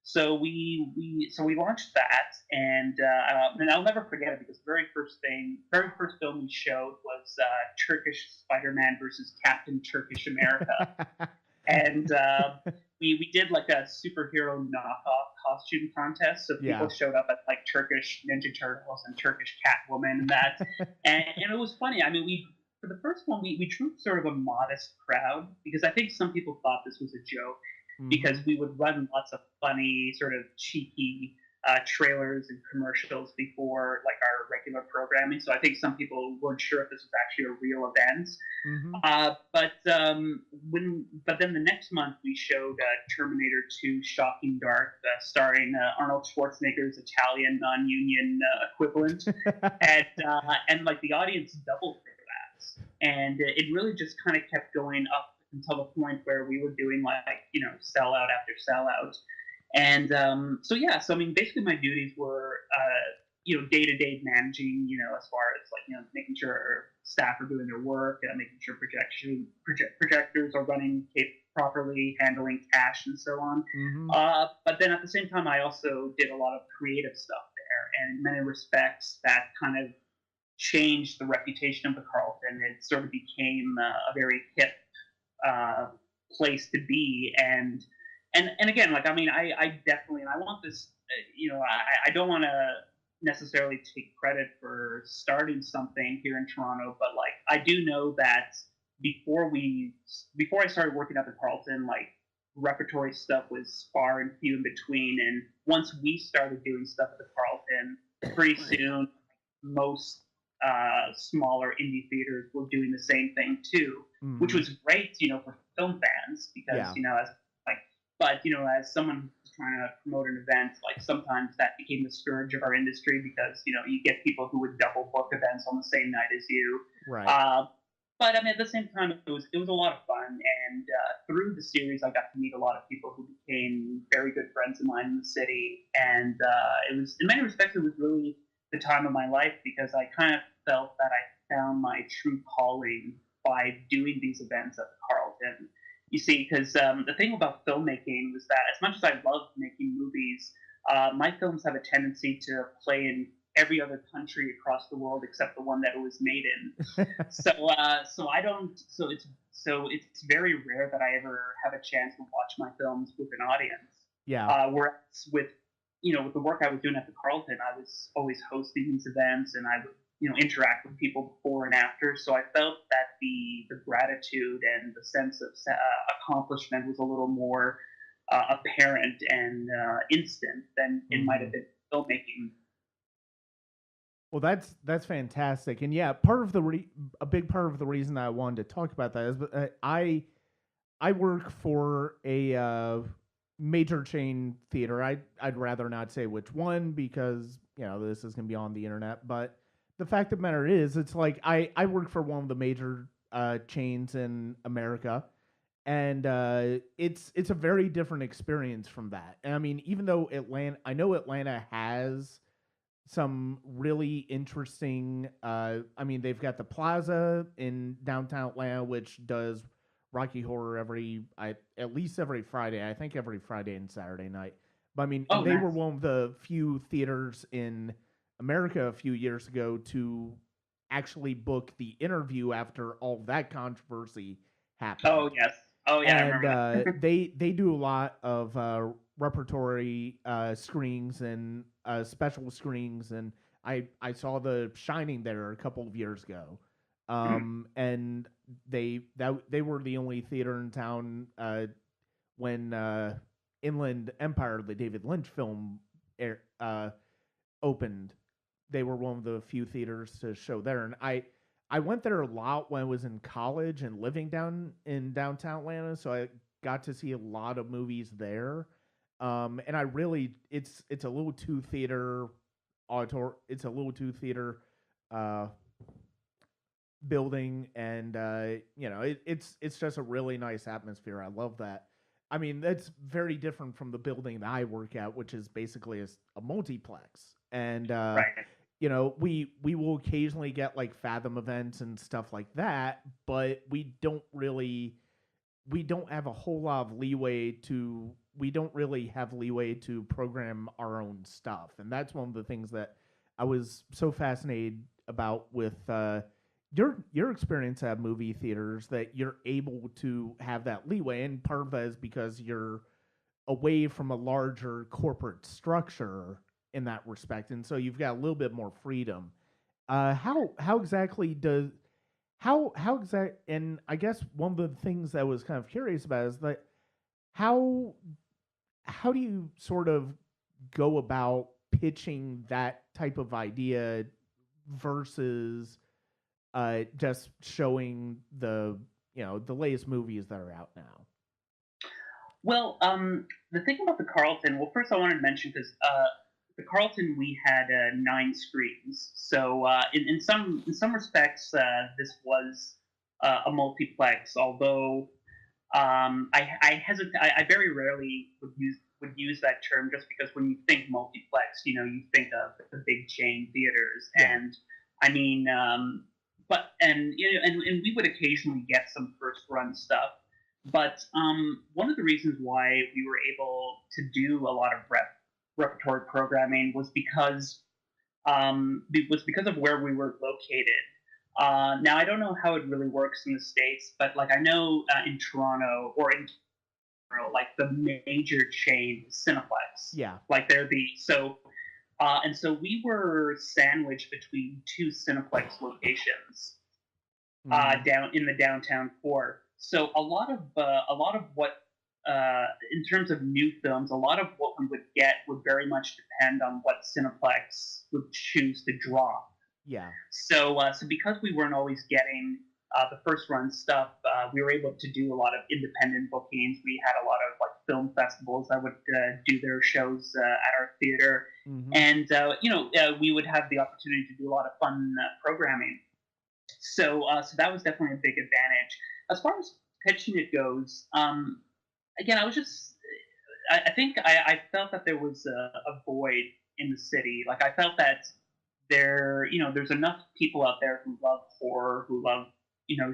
So we launched that, and I'll never forget it because the very first film we showed was Turkish Spider-Man versus Captain Turkish America, and we did like a superhero knockoff costume contest. So Yeah. people showed up as like Turkish Ninja Turtles and Turkish Catwoman and that, and it was funny. I mean, we for the first one we drew sort of a modest crowd because I think some people thought this was a joke because Hmm. we would run lots of funny sort of cheeky trailers and commercials before like our regular programming. So I think some people weren't sure if this was actually a real event. Hmm. But then the next month we showed Terminator 2: Shocking Dark, starring Arnold Schwarzenegger's Italian non-union equivalent, and like the audience doubled for that, and it really just kind of kept going up until the point where we were doing like sellout after sellout, and so yeah, so I mean, basically my duties were day to day managing, as far as like making sure staff are doing their work, making sure projectors are running properly, handling cash and so on. Hmm. But then at the same time, I also did a lot of creative stuff there, and in many respects, that kind of changed the reputation of the Carlton. It sort of became a very hip uh, place to be, and again, like I mean, I definitely, and I want this, I don't want to necessarily take credit for starting something here in Toronto, but like I do know that before I started working at the Carlton, like repertory stuff was far and few in between, and once we started doing stuff at the Carlton, pretty soon most smaller indie theaters were doing the same thing too, which Hmm. was great, for film fans because Yeah. as like, but as someone who's trying to promote an event, like sometimes that became the scourge of our industry because you get people who would double book events on the same night as you. Right. Uh, but I mean, at the same time, it was a lot of fun, and through the series, I got to meet a lot of people who became very good friends of mine in the city, and it was in many respects it was really the time of my life because I kind of felt that I found my true calling by doing these events at the Carlton. You see, because the thing about filmmaking was that as much as I love making movies, my films have a tendency to play in every other country across the world except the one that it was made in. So I don't. So it's very rare that I ever have a chance to watch my films with an audience. Yeah. Whereas with the work I was doing at the Carlton, I was always hosting these events, and I would interact with people before and after. So I felt that the gratitude and the sense of accomplishment was a little more apparent and instant than it might Hmm. have been filmmaking. Well, that's fantastic, and yeah, a big part of the reason I wanted to talk about that is I work for a major chain theater. I'd rather not say which one because this is gonna be on the internet. But the fact of the matter is, it's like I work for one of the major chains in America, and it's a very different experience from that. And I mean, even though I know Atlanta has some really interesting. I mean, they've got the Plaza in downtown Atlanta, which does Rocky Horror at least every Friday. I think every Friday and Saturday night. But I mean, and Oh, they were nice. one of the few theaters in America a few years ago to actually book the interview after all that controversy Oh, happened. yes. Oh, yeah, I And remember that. they do a lot of repertory screenings and special screenings, and I saw The Shining there a couple of years ago, and they were the only theater in town when Inland Empire, the David Lynch film, opened. They were one of the few theaters to show there, and I went there a lot when I was in college and living down in downtown Atlanta, so I got to see a lot of movies there. And I really, it's a little two theater it's a little two theater uh, building, and it's just a really nice atmosphere. I love that. I mean, that's very different from the building that I work at, which is basically a multiplex. And Right. you know, we will occasionally get like Fathom events and stuff like that, but we don't have a whole lot of leeway to we don't really have leeway to program our own stuff. And that's one of the things that I was so fascinated about with your experience at movie theaters, that you're able to have that leeway. And part of that is because you're away from a larger corporate structure in that respect, and so you've got a little bit more freedom. How exactly does how exact? And I guess one of the things that I was kind of curious about is that how how do you sort of go about pitching that type of idea versus just showing the latest movies that are out now? Well, the thing about the Carlton, well, first I wanted to mention because the Carlton we had 9 screens, so in some respects this was a multiplex. Although I hesitate, I very rarely would use that term, just because when you think multiplex, you think of the big chain theaters, Yeah. and I mean, but and and we would occasionally get some first run stuff. But one of the reasons why we were able to do a lot of repertory programming was because of where we were located. Now I don't know how it really works in the states, but like I know in Toronto, or in Toronto, like the major chain Cineplex, Yeah. like they're the so and so we were sandwiched between two Cineplex locations Hmm. down in the downtown core. So a lot of what in terms of new films, a lot of what we would get would very much depend on what Cineplex would choose to drop. Yeah. So because we weren't always getting the first run stuff, we were able to do a lot of independent bookings. We had a lot of like film festivals that would do their shows at our theater, Hmm. and we would have the opportunity to do a lot of fun programming. So that was definitely a big advantage. As far as pitching it goes, again, I was just, I think I felt that there was a void in the city. Like I felt that there's enough people out there who love horror, who love,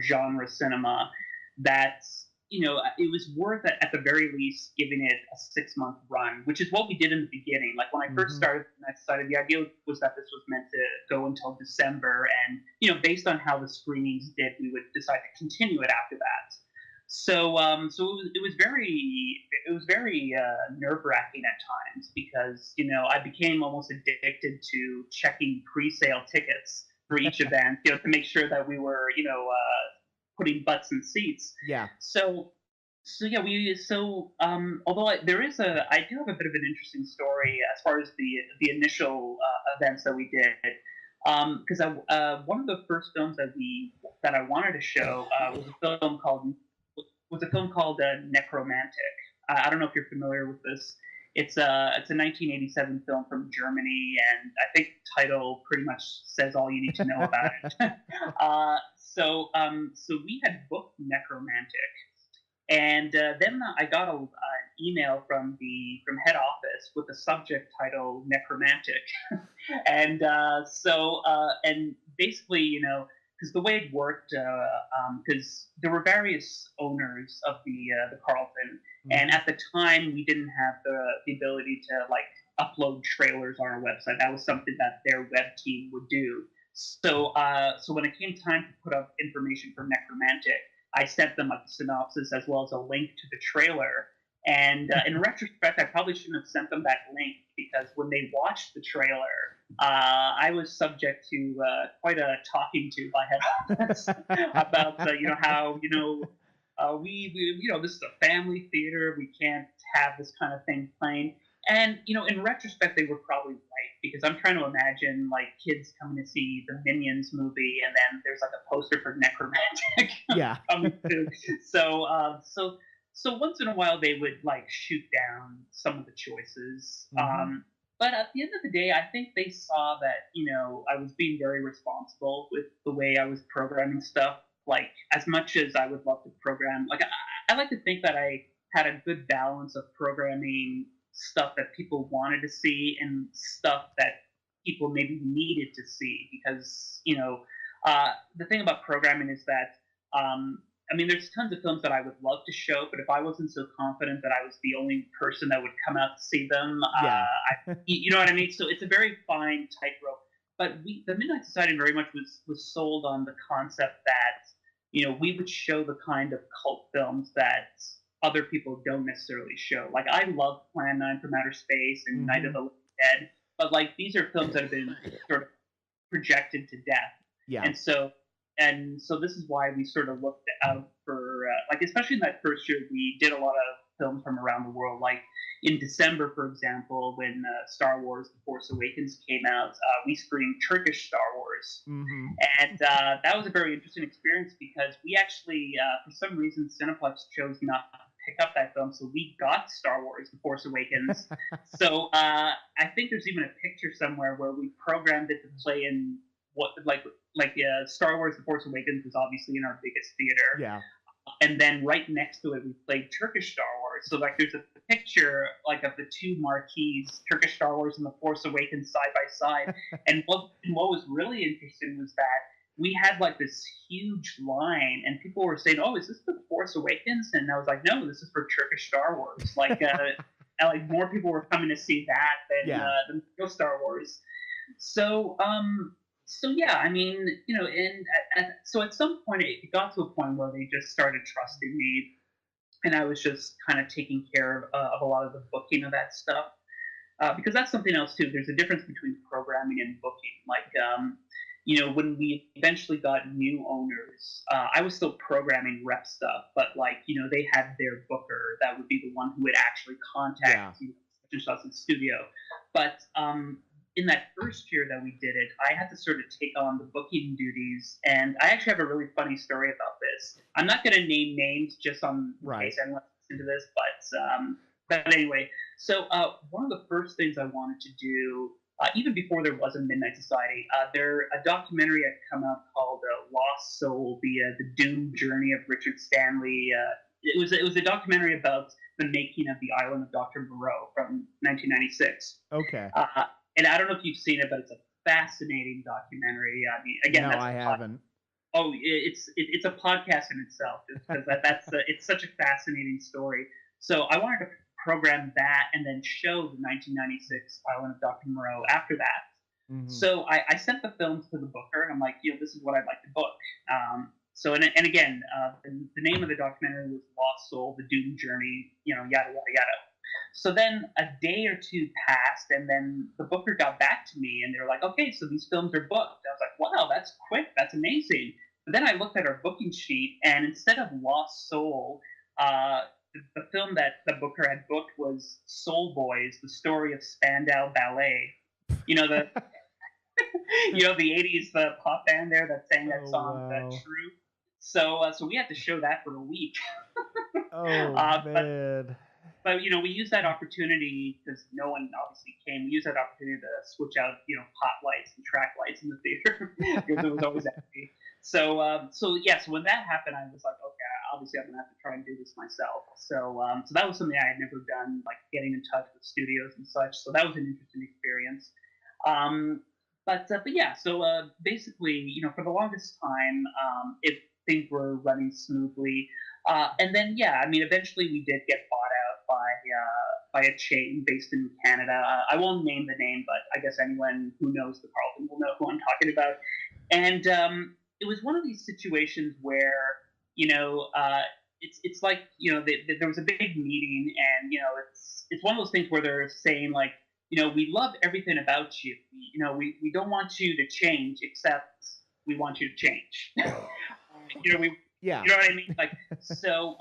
genre cinema, that it was worth it, at the very least, giving it a 6 month run, which is what we did in the beginning. Like when I first Hmm. started, the idea was that this was meant to go until December, and based on how the screenings did, we would decide to continue it after that. So it was very nerve wracking at times, because I became almost addicted to checking pre-sale tickets for each event, to make sure that we were putting butts in seats. Yeah. So so yeah, although I do have a bit of an interesting story as far as the initial events that we did, because one of the first films that I wanted to show was a film called Necromantic. I don't know if you're familiar with this. It's a 1987 film from Germany, and I think the title pretty much says all you need to know about it. So we had booked Necromantic, and then I got an email from head office with the subject title Necromantic, and basically, because the way it worked, because there were various owners of the Carlton, and Hmm. at the time we didn't have the ability to like upload trailers on our website. That was something that their web team would do. So when it came time to put up information for Necromantic, I sent them like a synopsis as well as a link to the trailer. And in retrospect, I probably shouldn't have sent them that link, because when they watched the trailer, I was subject to quite a talking to by head office about how we this is a family theater, we can't have this kind of thing playing. And in retrospect, they were probably right, because I'm trying to imagine like kids coming to see the Minions movie, and then there's like a poster for Necromantic Yeah. coming through. So once in a while they would like shoot down some of the choices. Hmm. But at the end of the day, I think they saw that I was being very responsible with the way I was programming stuff. Like as much as I would love to program, like I like to think that I had a good balance of programming stuff that people wanted to see and stuff that people maybe needed to see because the thing about programming is that I mean, there's tons of films that I would love to show, but if I wasn't so confident that I was the only person that would come out to see them, Yeah. you know what I mean? So it's a very fine tightrope. But the Midnight Society very much was sold on the concept that we would show the kind of cult films that other people don't necessarily show. Like I love Plan 9 from Outer Space and Night of the Living Dead, but like these are films that have been sort of projected to death. Yeah. And so this is why we sort of looked out for like especially in that first year we did a lot of films from around the world. Like in December, for example, when Star Wars: The Force Awakens came out, we screened Turkish Star Wars, and that was a very interesting experience because we actually, for some reason, Cineplex chose not to pick up that film, so we got Star Wars: The Force Awakens. So I think there's even a picture somewhere where we programmed it to play in what Star Wars: The Force Awakens was obviously in our biggest theater. Yeah. And then right next to it, we played Turkish Star Wars. So like, there's a picture like of the two marquees, Turkish Star Wars and The Force Awakens, side by side. And what was really interesting was that we had like this huge line, and people were saying, "Oh, is this for The Force Awakens?" And I was like, "No, this is for Turkish Star Wars." Like, and like more people were coming to see that than real Star Wars. So yeah, I mean, so at some point it got to a point where they just started trusting me, and I was just kind of taking care of a lot of the booking of that stuff because that's something else too. There's a difference between programming and booking. Like, when we eventually got new owners, I was still programming rep stuff, but like, they had their booker that would be the one who would actually contact such and such in the studio, but in that first year that we did it, I had to sort of take on the booking duties, and I actually have a really funny story about this. I'm not going to name names just in case anyone listens to this, but anyway. So one of the first things I wanted to do, even before there was a Midnight Society, a documentary had come out called "Lost Soul," the doomed journey of Richard Stanley. It was a documentary about the making of the Island of Dr. Moreau from 1996. Okay. And I don't know if you've seen it, but it's a fascinating documentary. I mean, again, no, I haven't. Oh, it's a podcast in itself because it's such a fascinating story. So I wanted to program that and then show the 1996 Island of Dr. Moreau after that. So I sent the films to the booker, and I'm like, this is what I'd like to book. And again, the name of the documentary was Lost Soul: The Doomed Journey. Yada yada yada. So then a day or two passed, and then the booker got back to me, and they were like, "Okay, so these films are booked." I was like, "Wow, that's quick. That's amazing." But then I looked at our booking sheet, and instead of Lost Soul, the film that the booker had booked was Soul Boys: The Story of Spandau Ballet. The the '80s pop band there that sang that song, "True." So we had to show that for a week. Man. But we used that opportunity because no one obviously came. We used that opportunity to switch out pot lights and track lights in the theater because it was always empty. So when that happened, I was like, okay, obviously I'm gonna have to try and do this myself. So that was something I had never done, like getting in touch with studios and such. So that was an interesting experience. But yeah, so basically, for the longest time, if things were running smoothly, and then I mean, eventually we did get bought out by a chain based in Canada. I won't name the name, but I guess anyone who knows the Carlton will know who I'm talking about. And it was one of these situations where it's like there was a big meeting, and it's one of those things where they're saying like, we love everything about you. We don't want you to change, except we want you to change. Yeah. You know what I mean? Like, so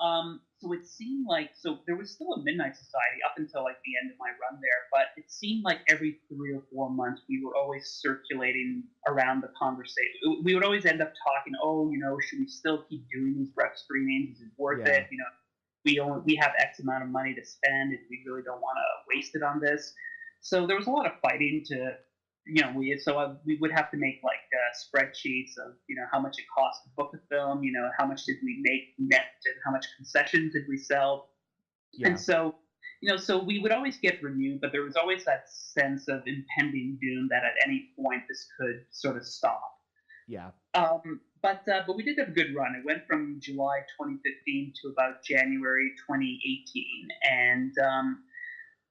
it seemed like, there was still a Midnight Society up until like the end of my run there, but it seemed like every 3 or 4 months we were always circulating around the conversation. We would always end up talking, should we still keep doing these rep screenings? Is it worth it? We have X amount of money to spend, and we really don't want to waste it on this. So there was a lot of fighting to we would have to make like spreadsheets of how much it cost to book a film, how much did we make net and how much concessions did we sell. Yeah. And so, so we would always get renewed, but there was always that sense of impending doom that at any point this could sort of stop. Yeah. But we did have a good run. It went from July 2015 to about January 2018, and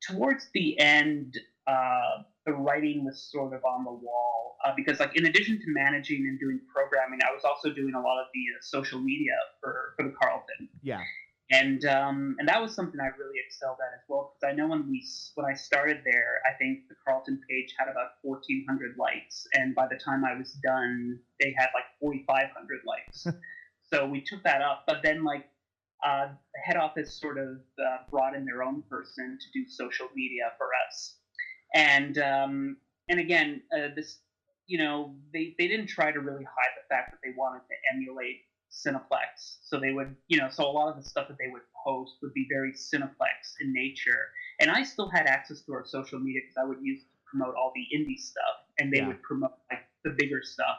towards the end, the writing was sort of on the wall because, like, in addition to managing and doing programming, I was also doing a lot of the social media for the Carlton. Yeah. And that was something I really excelled at as well, because I know when I started there, I think the Carlton page had about 1,400 likes, and by the time I was done, they had like 4,500 likes. So we took that up, but then like the head office sort of brought in their own person to do social media for us, and again, this, they didn't try to really hide the fact that they wanted to emulate Cineplex. So they would, so a lot of the stuff that they would post would be very Cineplex in nature. And I still had access to our social media because I would use it to promote all the indie stuff, and they Yeah. would promote like the bigger stuff.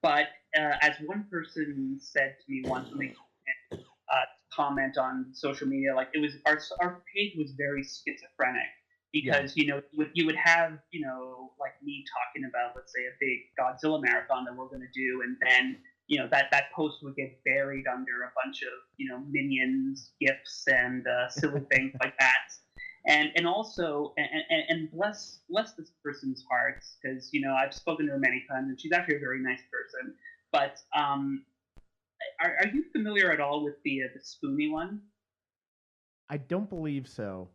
But as one person said to me once, when they comment on social media, like, it was our page was very schizophrenic, because you would have, like me talking about, let's say, a big Godzilla marathon that we're going to do, and then that post would get buried under a bunch of minions gifs and silly things like that. And also, and bless this person's heart, because I've spoken to her many times, and she's actually a very nice person. But are you familiar at all with the Spoonie one? I don't believe so.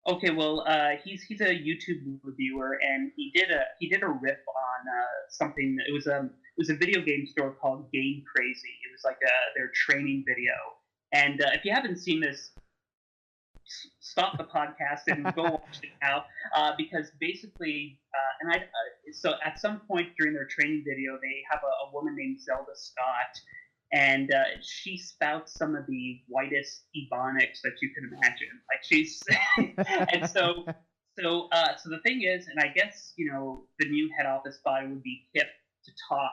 Okay, well, he's a YouTube reviewer, and he did a riff on something. It was a video game store called Game Crazy. It was like their training video. And if you haven't seen this, stop the podcast and go watch it now, because basically, so at some point during their training video, they have a woman named Zelda Scott, and she spouts some of the whitest ebonics that you can imagine. Like, she's, and so the thing is, and I guess the new head office guy would be hip to talk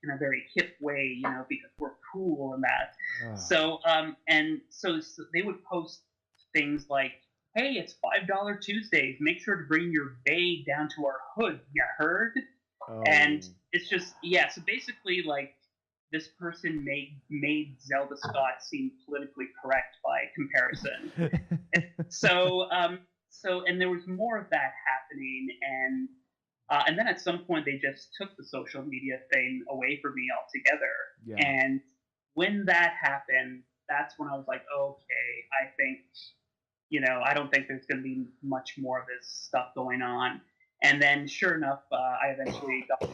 in a very hip way, because we're cool and that. So they would post things like, "Hey, it's $5 Tuesdays. Make sure to bring your bae down to our hood. You heard?" Oh. And it's just, yeah. So basically, like, this person made Zelda Scott seem politically correct by comparison. And there was more of that happening, and then at some point they just took the social media thing away from me altogether. Yeah. And when that happened, that's when I was like, okay, I think, I don't think there's going to be much more of this stuff going on. And then, sure enough, I eventually got.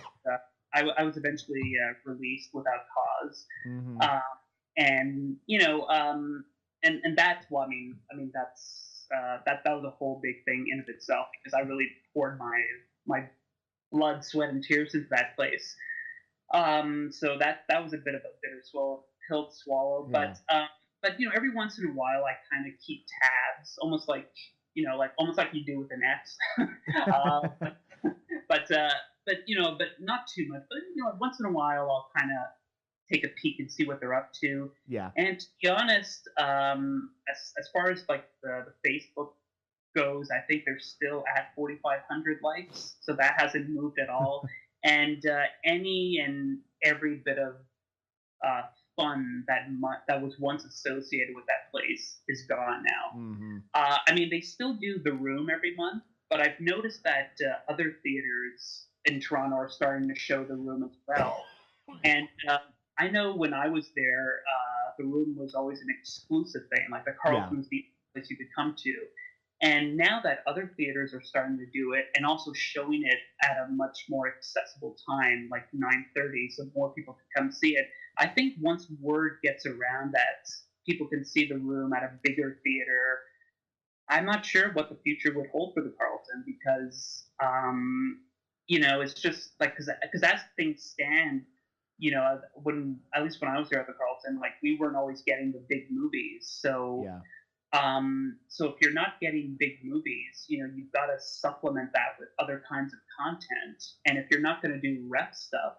I was eventually released without cause, Mm-hmm. and and that's what I mean that's that was a whole big thing in of itself, because I really poured my blood, sweat, and tears into that place. So that was a bit of a bitter pill to swallow, Yeah. but every once in a while I kind of keep tabs, almost like almost like you do with an ex. But not too much. But once in a while I'll kind of take a peek and see what they're up to. Yeah. And to be honest, as far as like the Facebook goes, I think they're still at 4,500 likes, so that hasn't moved at all. And any and every bit of fun that was once associated with that place is gone now. Mm-hmm. I mean, they still do The Room every month, but I've noticed that other theaters in Toronto are starting to show The Room as well. And I know when I was there, The Room was always an exclusive thing. Like, the Carlton was the place you could come to. And now that other theaters are starting to do it, and also showing it at a much more accessible time, like 9:30, so more people can come see it, I think once word gets around that people can see The Room at a bigger theater, I'm not sure what the future would hold for the Carlton, because it's just like, because as things stand, when, at least when I was there at the Carlton, like, we weren't always getting the big movies. So so if you're not getting big movies, you've got to supplement that with other kinds of content. And if you're not going to do rep stuff,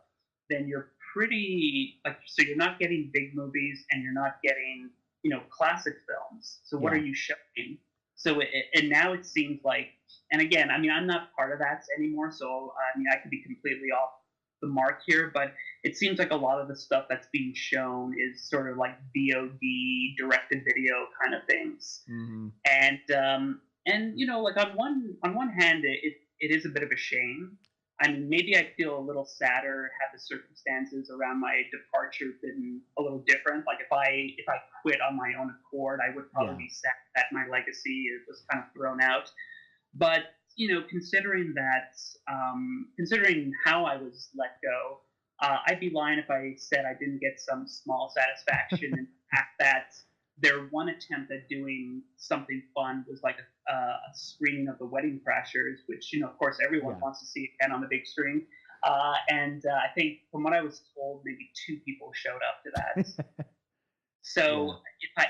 then you're pretty, like, so you're not getting big movies, and you're not getting classic films. So what are Yeah. you showing? So and now it seems like, and again, I mean, I'm not part of that anymore, so I mean, I could be completely off the mark here, but it seems like a lot of the stuff that's being shown is sort of like VOD, directed video kind of things, Mm-hmm. and like on one hand, it is a bit of a shame. I mean, maybe I feel a little sadder had the circumstances around my departure been a little different. Like if I quit on my own accord, I would probably Yeah. be sad that my legacy was kind of thrown out. But considering that, considering how I was let go, I'd be lying if I said I didn't get some small satisfaction in the fact that their one attempt at doing something fun was like a screening of The Wedding Crashers, which of course everyone Yeah. wants to see again on the big screen. And I think from what I was told, maybe two people showed up to that. Yeah. So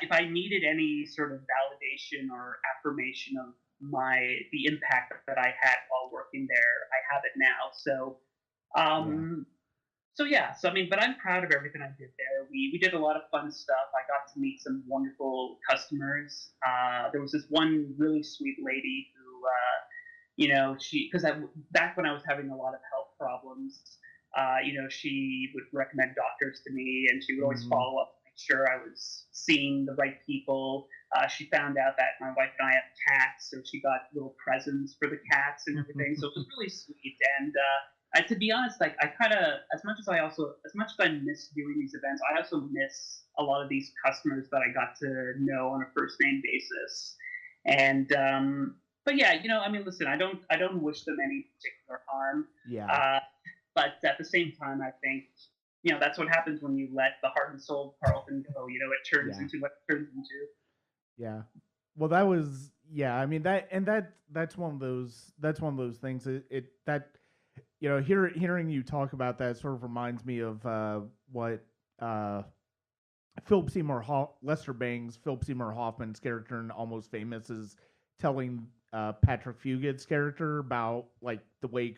if I needed any sort of validation or affirmation of the impact that I had while working there, I have it now. So Yeah. um, so yeah, so I mean, but I'm proud of everything I did there. We did a lot of fun stuff. I got to meet some wonderful customers. There was this one really sweet lady who, she because back when I was having a lot of health problems, she would recommend doctors to me, and she would always Mm-hmm. follow up to make sure I was seeing the right people. She found out that my wife and I have cats, so she got little presents for the cats and everything. So it was really sweet. And to be honest, like I kind of, as much as I miss doing these events, I also miss a lot of these customers that I got to know on a first name basis. And but yeah, I mean, listen, I don't wish them any particular harm. Yeah. Uh, but at the same time, I think that's what happens when you let the heart and soul of Carlton go. It turns Yeah. into what it turns into. Yeah. Well, that was yeah. I mean that's one of those things. It that hearing you talk about that sort of reminds me of what uh, Lester Bangs, Philip Seymour Hoffman's character in Almost Famous is telling Patrick Fugit's character about like the way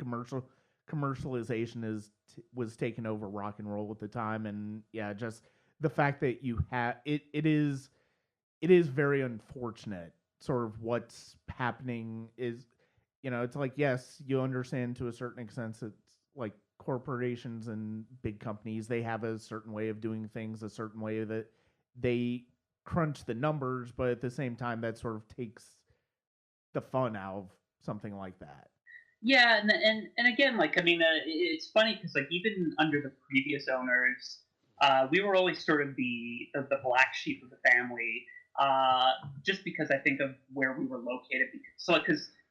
commercialization was taking over rock and roll at the time, and yeah, just the fact that you have it is very unfortunate sort of what's happening is it's like yes you understand to a certain extent it's like corporations and big companies they have a certain way of doing things a certain way that they crunch the numbers but at the same time that sort of takes the fun out of something like that. Yeah, and again, like I mean, it's funny because like even under the previous owners, we were always sort of the black sheep of the family, just because I think of where we were located.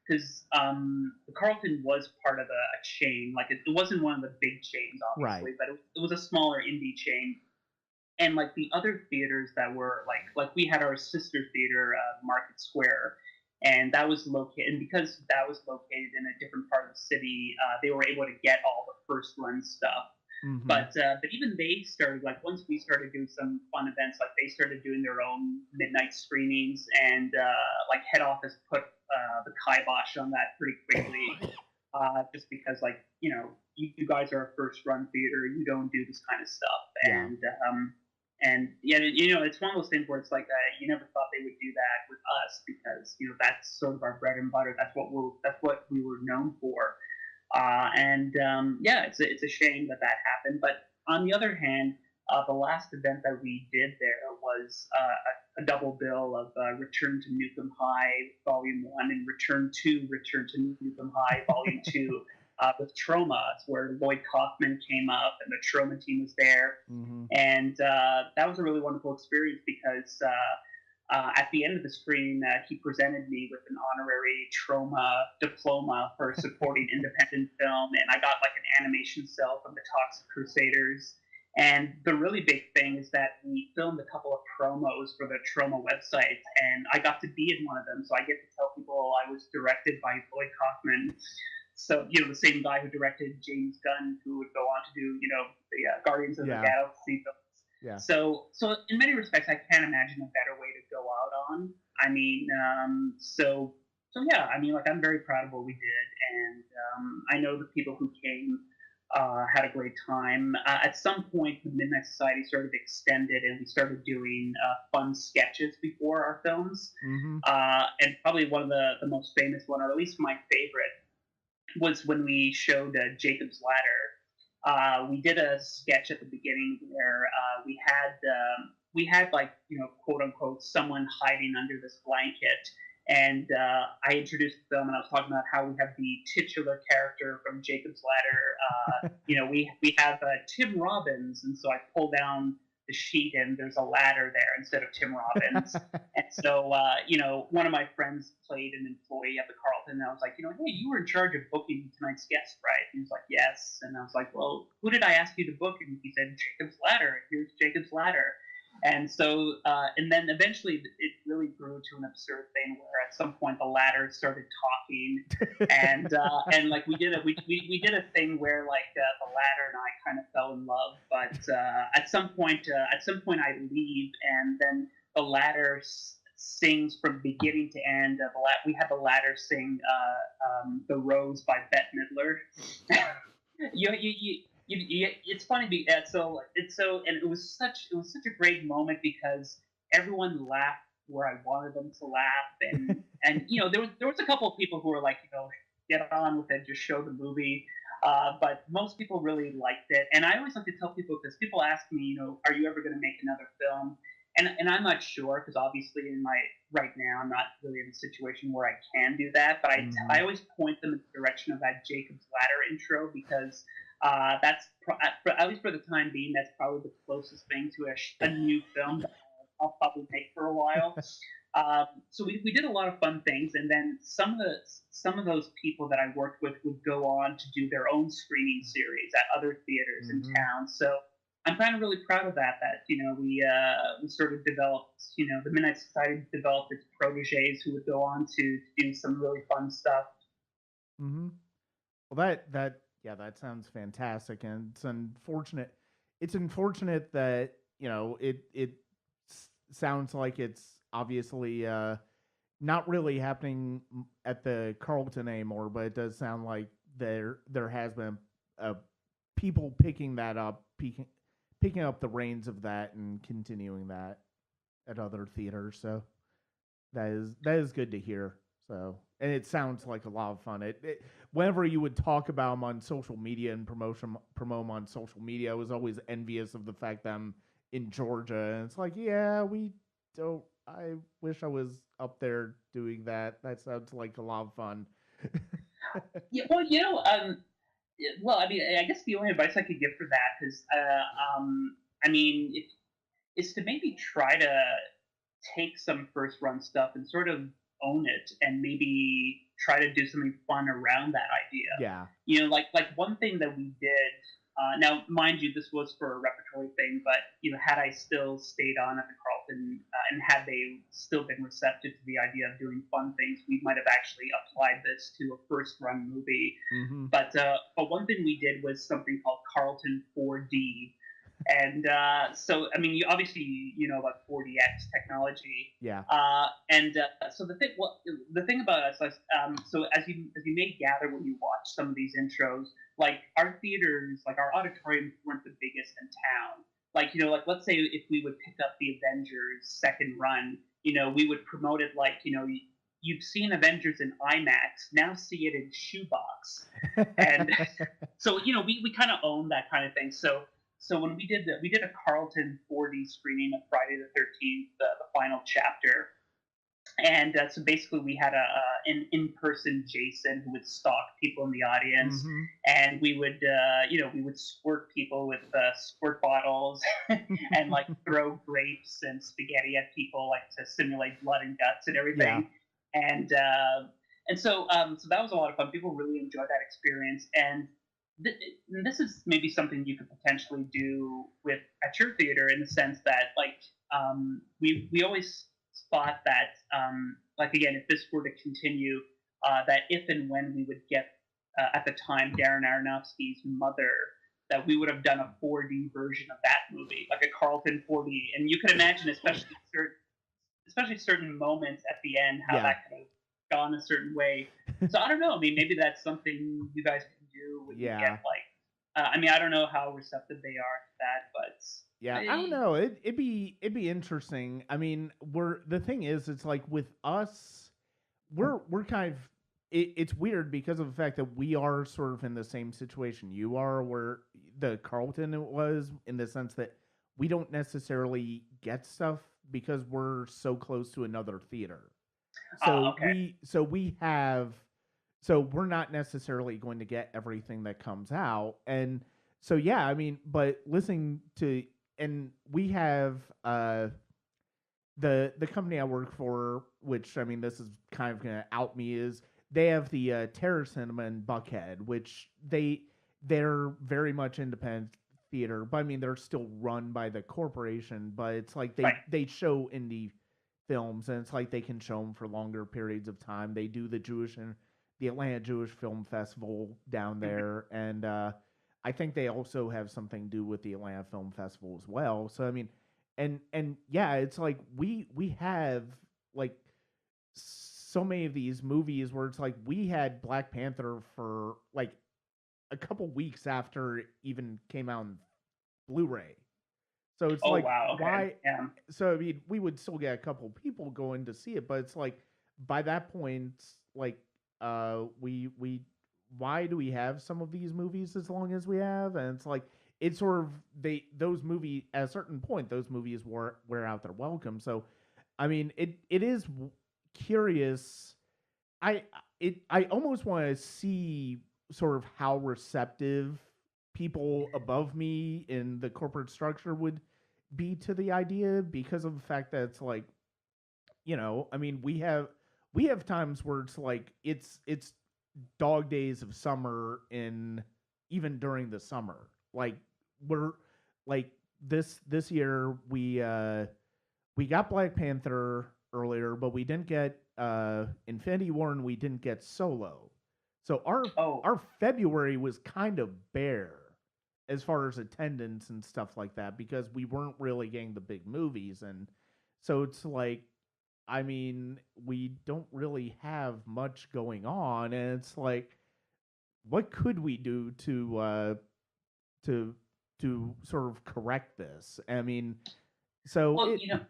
Because the Carlton was part of a chain, like it wasn't one of the big chains, Right. obviously, but it was a smaller indie chain. And like the other theaters that were like we had our sister theater, Market Square, and that was located. And because that was located in a different part of the city, they were able to get all the first run stuff. Mm-hmm. But even they started like once we started doing some fun events, like they started doing their own midnight screenings, and like head office put the kibosh on that pretty quickly, just because like you guys are a first run theater, you don't do this kind of stuff, Yeah. and yeah, it's one of those things where it's like you never thought they would do that with us because that's sort of our bread and butter. That's what we were known for. And yeah, it's a shame that happened. But on the other hand, the last event that we did there was a double bill of Return to Newcomb High Volume 1 and Return to Newcomb High Volume 2 with Trauma, where Lloyd Kaufman came up and the Trauma team was there. Mm-hmm. And that was a really wonderful experience because at the end of the screening, he presented me with an honorary Trauma diploma for supporting independent film, and I got like an animation cell from the Toxic Crusaders. And the really big thing is that we filmed a couple of promos for the Trauma website, and I got to be in one of them. So I get to tell people I was directed by Lloyd Kaufman. So the same guy who directed James Gunn, who would go on to do the Guardians of the Galaxy films. Yeah. So in many respects, I can't imagine a better way to go out on. I mean, so yeah. I mean, like I'm very proud of what we did, and I know the people who came Had a great time. At some point, the Midnight Society sort of extended, and we started doing fun sketches before our films. Mm-hmm. And probably one of the most famous one, or at least my favorite, was when we showed Jacob's Ladder. We did a sketch at the beginning where we had like, quote unquote, someone hiding under this blanket. And I introduced the film, and I was talking about how we have the titular character from Jacob's Ladder. We have Tim Robbins, and so I pull down the sheet, and there's a ladder there instead of Tim Robbins. And so, one of my friends played an employee at the Carlton, and I was like, hey, you were in charge of booking tonight's guest, right? And he was like, yes. And I was like, well, who did I ask you to book? And he said, Jacob's Ladder. Here's Jacob's Ladder. And so, and then eventually it really grew to an absurd thing where at some point the ladder started talking, and like we did a thing where like the ladder and I kind of fell in love, but at some point I leave, and then the ladder sings from beginning to end. We have the ladder sing "The Rose" by Bette Midler. It's funny and it was such a great moment because everyone laughed where I wanted them to laugh, and there was a couple of people who were like, get on with it, just show the movie. But most people really liked it, and I always like to tell people, because people ask me, are you ever going to make another film? And I'm not sure, because obviously right now I'm not really in a situation where I can do that. But I always point them in the direction of that Jacob's Ladder intro, because that's at least for the time being, that's probably the closest thing to a new film that I'll probably make for a while. So we did a lot of fun things, and then some of those people that I worked with would go on to do their own screening series at other theaters in town. So I'm kind of really proud of that. We sort of developed, the Midnight Society developed its proteges who would go on to do some really fun stuff. Mm-hmm. Well, that sounds fantastic, and it's unfortunate. It's unfortunate that it sounds like it's obviously not really happening at the Carlton anymore. But it does sound like there has been people picking that up, picking up the reins of that, and continuing that at other theaters. So that is good to hear. So, and it sounds like a lot of fun. Whenever you would talk about them on social media and promote them on social media, I was always envious of the fact that I'm in Georgia, and it's like, yeah, we don't. I wish I was up there doing that. That sounds like a lot of fun. Yeah, well, I mean, I guess the only advice I could give for that is, I mean, is to maybe try to take some first run stuff and sort of own it, and maybe try to do something fun around that idea. Yeah. Like one thing that we did. Now, mind you, this was for a repertory thing, but had I still stayed on at the Carlton, and had they still been receptive to the idea of doing fun things, we might have actually applied this to a first run movie. Mm-hmm. But one thing we did was something called Carlton 4D. And so, I mean, you know about 4DX technology. Yeah. So the thing about us, so as you may gather when you watch some of these intros, like our theaters, like our auditoriums weren't the biggest in town. Like let's say if we would pick up the Avengers second run, we would promote it like you've seen Avengers in IMAX, now see it in shoebox. And so we kind of own that kind of thing. So when we did a Carlton 4D screening of Friday the 13th, the final chapter, and so basically we had an in-person Jason who would stalk people in the audience, and we would squirt people with squirt bottles and like throw grapes and spaghetti at people, like to simulate blood and guts and everything. Yeah. And so that was a lot of fun. People really enjoyed that experience, and this is maybe something you could potentially do at your theater, in the sense that we always thought that like, again, if this were to continue, that if and when we would get at the time Darren Aronofsky's Mother, that we would have done a 4D version of that movie, like a Carlton 4D, and you could imagine, especially certain moments at the end, how that could have gone a certain way. So I don't know. I mean, maybe that's something you guys can do when you get like I mean, I don't know how receptive they are to that, but Yeah, I don't I, know. It'd be interesting. I mean, the thing is, it's like with us, we're kind of it's weird because of the fact that we are sort of in the same situation you are, where the Carlton was, in the sense that we don't necessarily get stuff because we're so close to another theater. So okay. we're not necessarily going to get everything that comes out. And so yeah, I mean, but listening to, and we have the company I work for, which, I mean, this is kind of gonna out me, is they have the Terror Cinema in Buckhead, which they're very much independent theater, but I mean they're still run by the corporation. But it's like Right. they show indie films, and it's like they can show them for longer periods of time. They do the Atlanta Jewish Film Festival down Mhm. there, and I think they also have something to do with the Atlanta Film Festival as well. So I mean, and yeah, it's like we have like so many of these movies where it's like we had Black Panther for like a couple weeks after it even came out in Blu-ray. So it's Oh like, wow. Okay. why? Yeah. So I mean, we would still get a couple people going to see it, but it's like by that point, like we why do we have some of these movies as long as we have? And it's like it's sort of those movies at a certain point, those movies wear out their welcome. So I mean, it is curious. I I almost want to see sort of how receptive people above me in the corporate structure would be to the idea, because of the fact that it's like, I mean, we have times where it's like it's dog days of summer, in even during the summer. Like we're like this year we got Black Panther earlier, but we didn't get Infinity War, and we didn't get Solo. So Oh. our February was kind of bare as far as attendance and stuff like that, because we weren't really getting the big movies. And so it's like, I mean, we don't really have much going on, and it's like, what could we do to to sort of correct this? I mean, so Well, it well,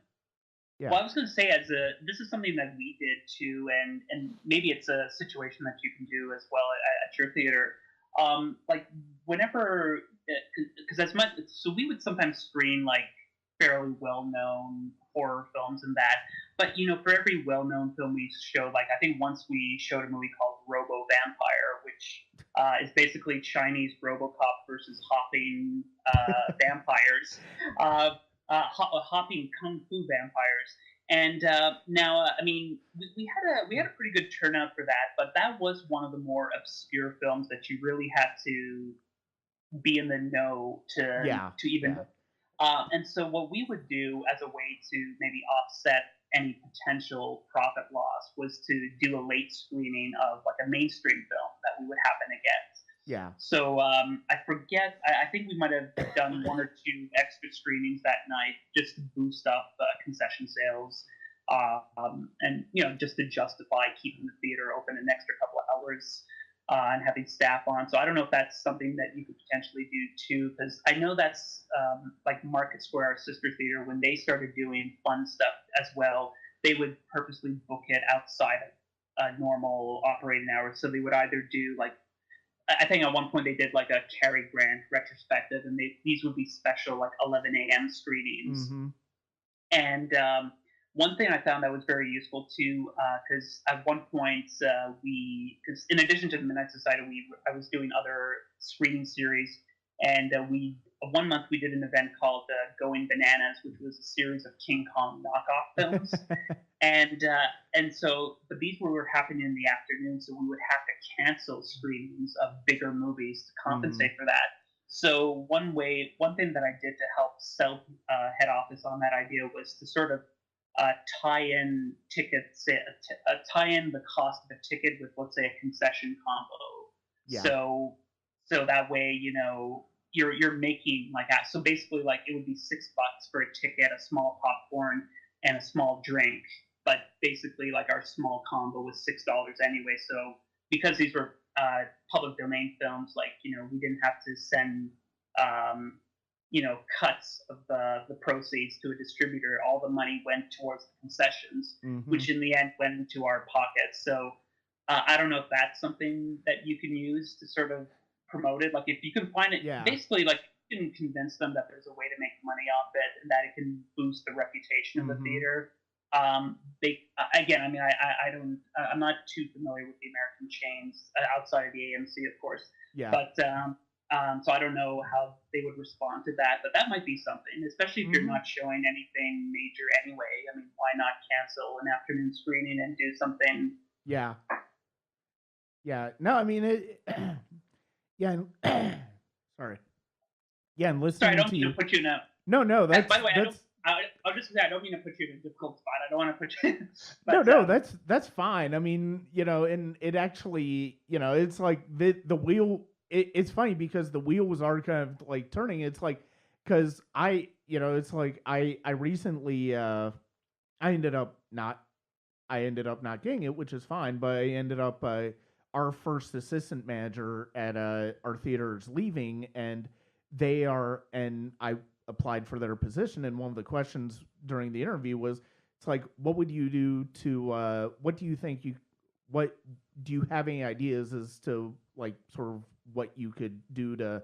yeah. I was going to say, as a this is something that we did too, and maybe it's a situation that you can do as well at your theater. Like whenever, because as much, so we would sometimes screen like fairly well-known horror films and that, but for every well-known film we show, like I think once we showed a movie called Robo Vampire, which is basically Chinese RoboCop versus hopping vampires. Uh, hopping kung fu vampires. And now, I mean, we had a pretty good turnout for that, but that was one of the more obscure films that you really had to be in the know Yeah, to even. yeah. And so, what we would do as a way to maybe offset any potential profit loss was to do a late screening of like a mainstream film that we would happen to get. Yeah. So I forget. I think we might have done one or two extra screenings that night just to boost up concession sales, and just to justify keeping the theater open an extra couple of hours and having staff on. So I don't know if that's something that you could potentially do too, because I know that's like Market Square, our sister theater, when they started doing fun stuff as well. They would purposely book it outside of normal operating hours. So they would either do like I think at one point they did like a Cary Grant retrospective, and these would be special like 11 a.m. screenings. Mm-hmm. And one thing I found that was very useful too, because at one point because in addition to the Midnight Society, I was doing other screening series, and we one month we did an event called Going Bananas, which was a series of King Kong knockoff films. And so, but these were happening in the afternoon, so we would have to cancel screenings of bigger movies to Mm. compensate for that. So one thing that I did to help sell head office on that idea was to sort of tie in tickets, tie in the cost of a ticket with, let's say, a concession combo. Yeah. So that way, you're making like that. So basically, like it would be $6 for a ticket, a small popcorn, and a small drink. But basically, like our small combo was $6 anyway. So because these were public domain films, like, we didn't have to send um, cuts of the proceeds to a distributor. All the money went towards the concessions, Mm-hmm. which in the end went into our pockets. So I don't know if that's something that you can use to sort of promote it. Like, if you can find it, Yeah. basically, like, you can convince them that there's a way to make money off it and that it can boost the reputation of the Mm-hmm. theater. They again, I mean, I don't, I'm not too familiar with the American chains outside of the AMC, of course, Yeah. but so I don't know how they would respond to that, but that might be something, especially if you're Mm-hmm. not showing anything major anyway. I mean, why not cancel an afternoon screening and do something? Yeah. Yeah. No, I mean it. Yeah. Sorry. Yeah, and Sorry, I listening don't to mean to you. put you in a. No, no, By the way, I don't. that's I'll just say I don't mean to put you in a difficult spot. I don't want to put you, no, but no, that's fine. I mean, and it actually, it's like the wheel. It's funny because the wheels are kind of like turning. It's like because it's like I recently ended up not I ended up not getting it, which is fine. But I ended up our first assistant manager at our theater is leaving, and I applied for their position, and one of the questions during the interview was, it's like, what would you do to what do you think you what do you have any ideas as to like sort of what you could do to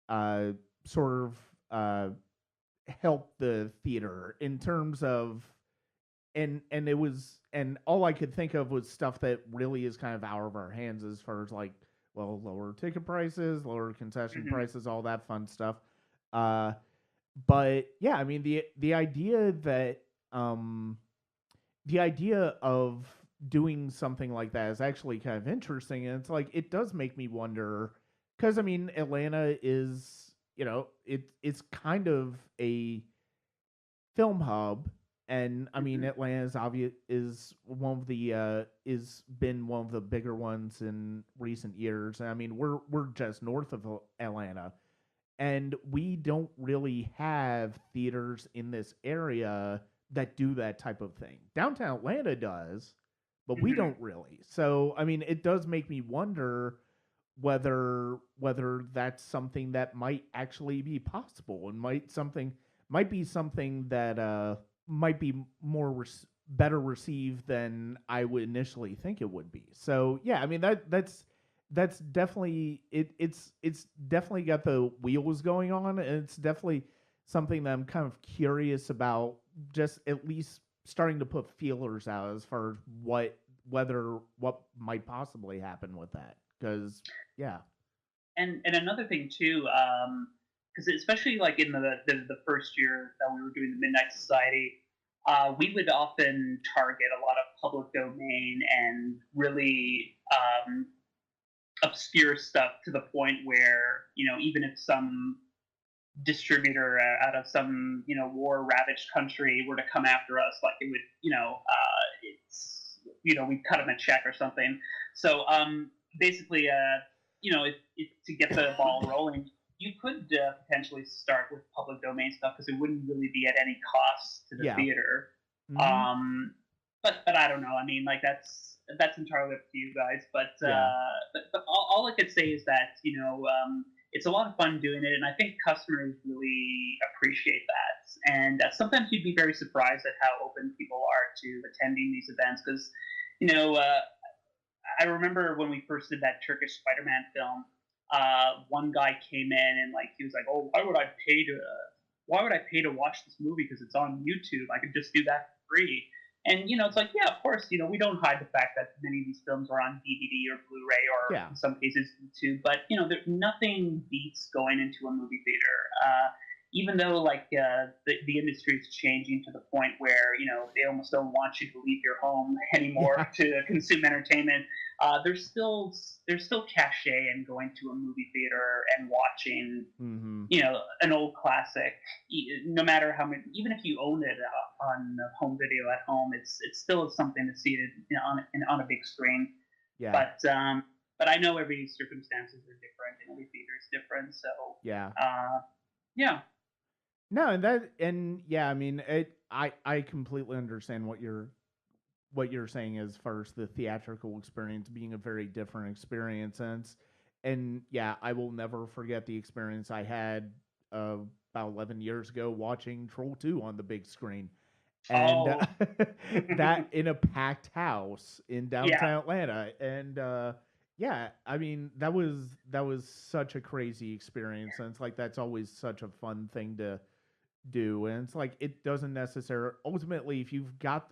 uh, sort of help the theater in terms of and it was and all I could think of was stuff that really is kind of out of our hands as far as like, well, lower ticket prices, lower concession mhm, prices, all that fun stuff. Uh, but yeah, I mean um the idea of doing something like that is actually kind of interesting, and it's like it does make me wonder because I mean Atlanta is it's kind of a film hub, and I mean mhm, Atlanta is obvious is one of the is been one of the bigger ones in recent years. And I mean we're just north of Atlanta, and we don't really have theaters in this area that do that type of thing. Downtown Atlanta does, but we mhm. don't really. So I mean it does make me wonder whether that's something that might actually be possible and might be something that might be better received than I would initially think it would be. So yeah, I mean that's definitely it's definitely got the wheels going on, and it's definitely something that I'm kind of curious about, just at least starting to put feelers out as far as what might possibly happen with that, because yeah. And another thing too, because especially like in the first year that we were doing the Midnight Society, we would often target a lot of public domain and really obscure stuff to the point where, even if some distributor out of some war ravaged country were to come after us, like, it would, it's we'd cut them a check or something. So basically, if to get the ball rolling, you could potentially start with public domain stuff because it wouldn't really be at any cost to the Yeah. theater. Mm-hmm. um but I don't know, I mean, like, that's entirely up to you guys. But Yeah. but all I could say is that, it's a lot of fun doing it, and I think customers really appreciate that. And sometimes you'd be very surprised at how open people are to attending these events. Because, you know, uh, I remember when we first did that Turkish Spider-Man film. One guy came in and, like, he was like, "Oh, why would I pay to watch this movie? Because it's on YouTube. I could just do that for free." And it's like, yeah, of course, we don't hide the fact that many of these films are on DVD or Blu-ray, or Yeah. in some cases YouTube. But nothing beats going into a movie theater. Even though, like, the industry is changing to the point where they almost don't want you to leave your home anymore Yeah. to consume entertainment. There's still cachet in going to a movie theater and watching Mm-hmm. an old classic. No matter how many, even if you own it on home video at home, it's still something to see it on a big screen. Yeah. But I know every circumstances are different and every theater is different. So Yeah. yeah. No, and yeah, I mean, I completely understand what you're what you're saying as far as the theatrical experience being a very different experience, and yeah, I will never forget the experience I had uh, about 11 years ago watching Troll 2 on the big screen. And Oh, that in a packed house in yeah. downtown Atlanta. And yeah, I mean that was such a crazy experience, and it's like that's always such a fun thing to do. And it's like it doesn't necessarily ultimately if you've got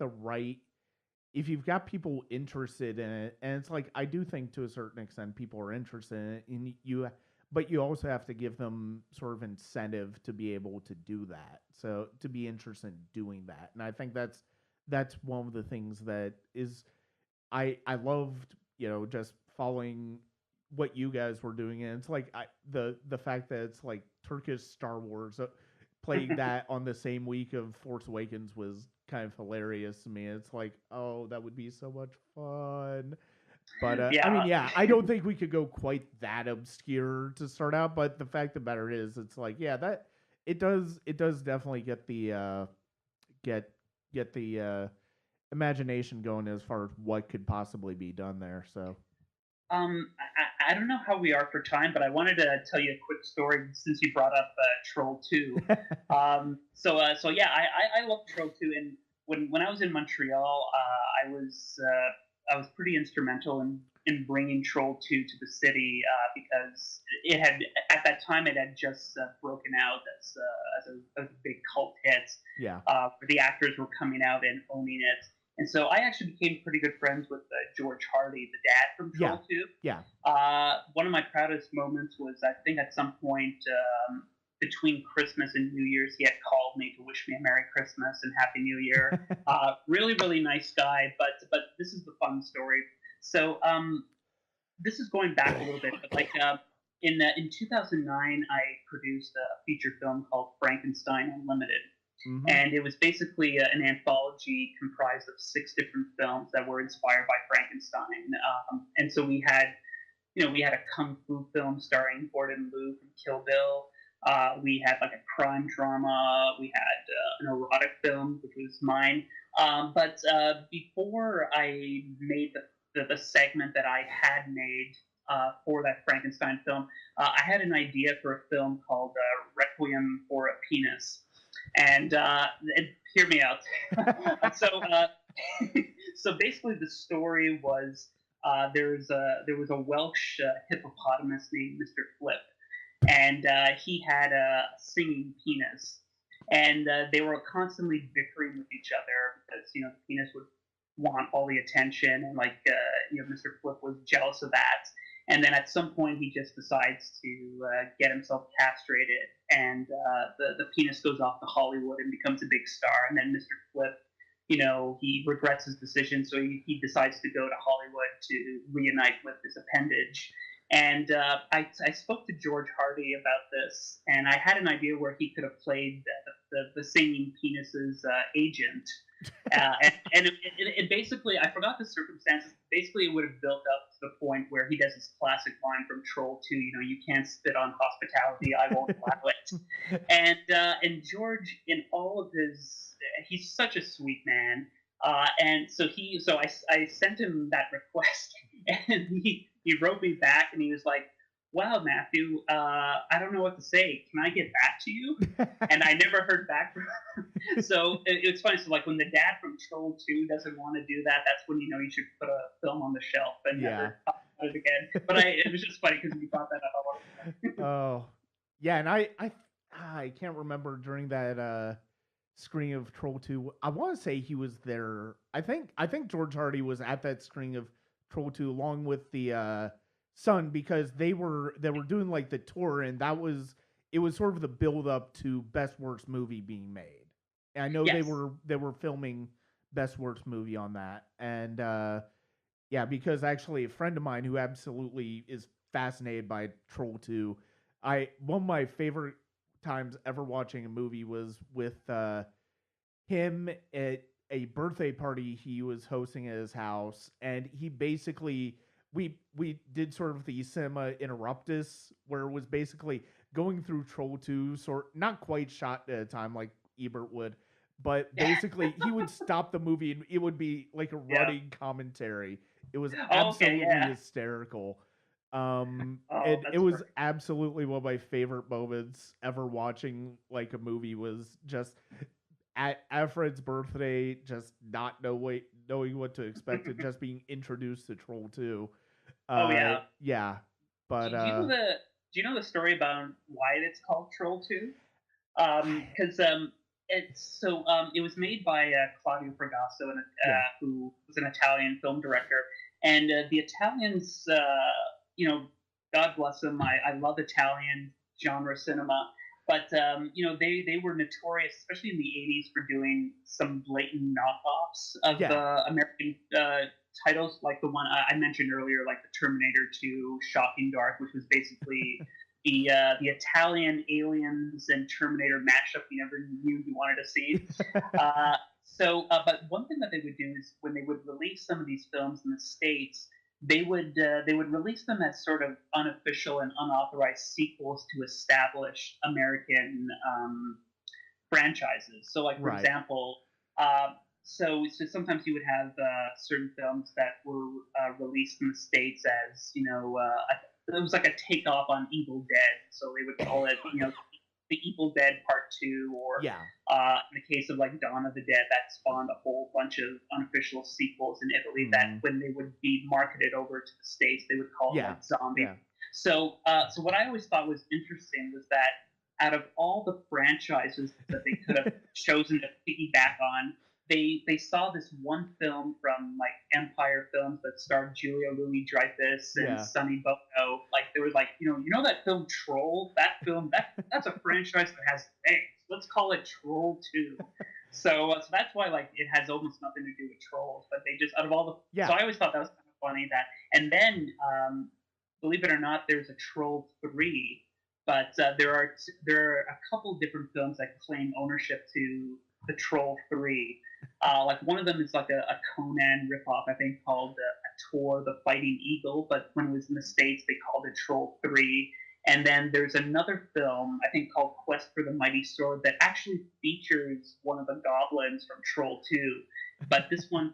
people interested in it, and it's like I do think to a certain extent people are interested in it, and but you also have to give them sort of incentive to be able to do that. So to be interested in doing that, and I think that's one of the things that is I loved just following what you guys were doing, and it's like the fact that it's like Turkish Star Wars playing that on the same week of Force Awakens was kind of hilarious to me. It's like, oh, that would be so much fun. But I mean, Yeah. yeah, I don't think we could go quite that obscure to start out. But the fact of the matter is, it's like, yeah, that it does definitely get the get get the imagination going as far as what could possibly be done there. So I don't know how we are for time, but I wanted to tell you a quick story since you brought up Troll 2. So yeah, I love Troll 2, and when I was in Montreal, I was pretty instrumental in bringing Troll 2 to the city because it had at that time it had just broken out as a big cult hit, yeah, where the actors were coming out and owning it. And so I actually became pretty good friends with George Hardy, the dad from yeah, Troll 2. yeah. One of my proudest moments was, I think, at some point between Christmas and New Year's, he had called me to wish me a Merry Christmas and Happy New Year. Really, really nice guy. But this is the fun story. So this is going back a little bit, but like in 2009, I produced a feature film called Frankenstein Unlimited, hmm and it was basically an anthology comprised of 6 different films that were inspired by Frankenstein. And so we had a kung fu film starring Gordon Liu from Kill Bill. We had like a crime drama. We had an erotic film, which was mine. But before I made the segment that I had made for that Frankenstein film, I had an idea for a film called Requiem for a Penis. And hear me out. So so basically, the story was there was a Welsh hippopotamus named Mr. Flip, and he had a singing penis, and they were constantly bickering with each other because the penis would want all the attention, and Mr. Flip was jealous of that. And then at some point, he just decides to get himself castrated, and the penis goes off to Hollywood and becomes a big star. And then Mr. Flip, he regrets his decision, so he decides to go to Hollywood to reunite with his appendage. And I spoke to George Hardy about this, and I had an idea where he could have played the singing penis's agent. And basically, I forgot the circumstances. Basically, it would have built up to the point where he does his classic line from Troll 2, you can't spit on hospitality, I won't allow it. And George, in all of his, he's such a sweet man. And I sent him that request, and he wrote me back, and he was like, "Wow, Matthew, I don't know what to say. Can I get back to you?" And I never heard back from him. So it's funny. So like when the dad from Troll 2 doesn't want to do that, that's when you should put a film on the shelf and yeah. never talk about it again. But it was just funny because you brought that up. Oh, yeah, and I can't remember during that screening of Troll 2. I want to say he was there. I think George Hardy was at that screening of Troll 2 along with the son, because they were doing like the tour, and it was sort of the build up to best worst movie being made. And I know Yes. they were filming best worst movie on that. And yeah, because actually a friend of mine who absolutely is fascinated by Troll 2, one of my favorite times ever watching a movie was with him at a birthday party he was hosting at his house, and he basically we did sort of the cinema interruptus, where it was basically going through Troll 2, sort not quite shot at a time like Ebert would, but basically he would stop the movie and it would be like a Yeah. running commentary. It was Oh, okay. absolutely Yeah. hysterical. Oh, And it that's was great. absolutely one of my favorite moments ever watching like a movie was just at Fred's birthday, just not knowing what to expect and just being introduced to Troll 2. Oh, yeah. Yeah. But Do you know the story about why it's called Troll Two? I Because it was made by Claudio Fragasso, yeah. who was an Italian film director, and the Italians, God bless them. I love Italian genre cinema, but they were notorious, especially in the '80s, for doing some blatant knockoffs of Yeah. American titles, like the one I mentioned earlier, like the Terminator 2, Shocking Dark, which was basically the Italian aliens and Terminator mashup you never knew you wanted to see. But one thing that they would do is when they would release some of these films in the states, they would release them as sort of unofficial and unauthorized sequels to established American franchises. So, like for Right. example, so sometimes you would have certain films that were released in the states as it was like a takeoff on Evil Dead. So they would call it the Evil Dead Part Two, or Yeah. in the case of like Dawn of the Dead, that spawned a whole bunch of unofficial sequels in Italy that when they would be marketed over to the states, they would call it Yeah. like zombie. Yeah. So what I always thought was interesting was that out of all the franchises that they could have chosen to piggyback on, they saw this one film from like Empire Films that starred Julia Louis-Dreyfus and Yeah. Sonny Bono. Like they were like, you know that film Troll? That's a franchise that has legs. Let's call it Troll 2. So that's why like it has almost nothing to do with trolls, but they just out of all the Yeah. so I always thought that was kind of funny that and then believe it or not, there's a Troll 3, but there are a couple different films that claim ownership to the Troll 3. Like one of them is like a Conan ripoff, I think, called Tor the Fighting Eagle, but when it was in the States, they called it Troll 3. And then there's another film, I think, called Quest for the Mighty Sword that actually features one of the goblins from Troll 2. But this one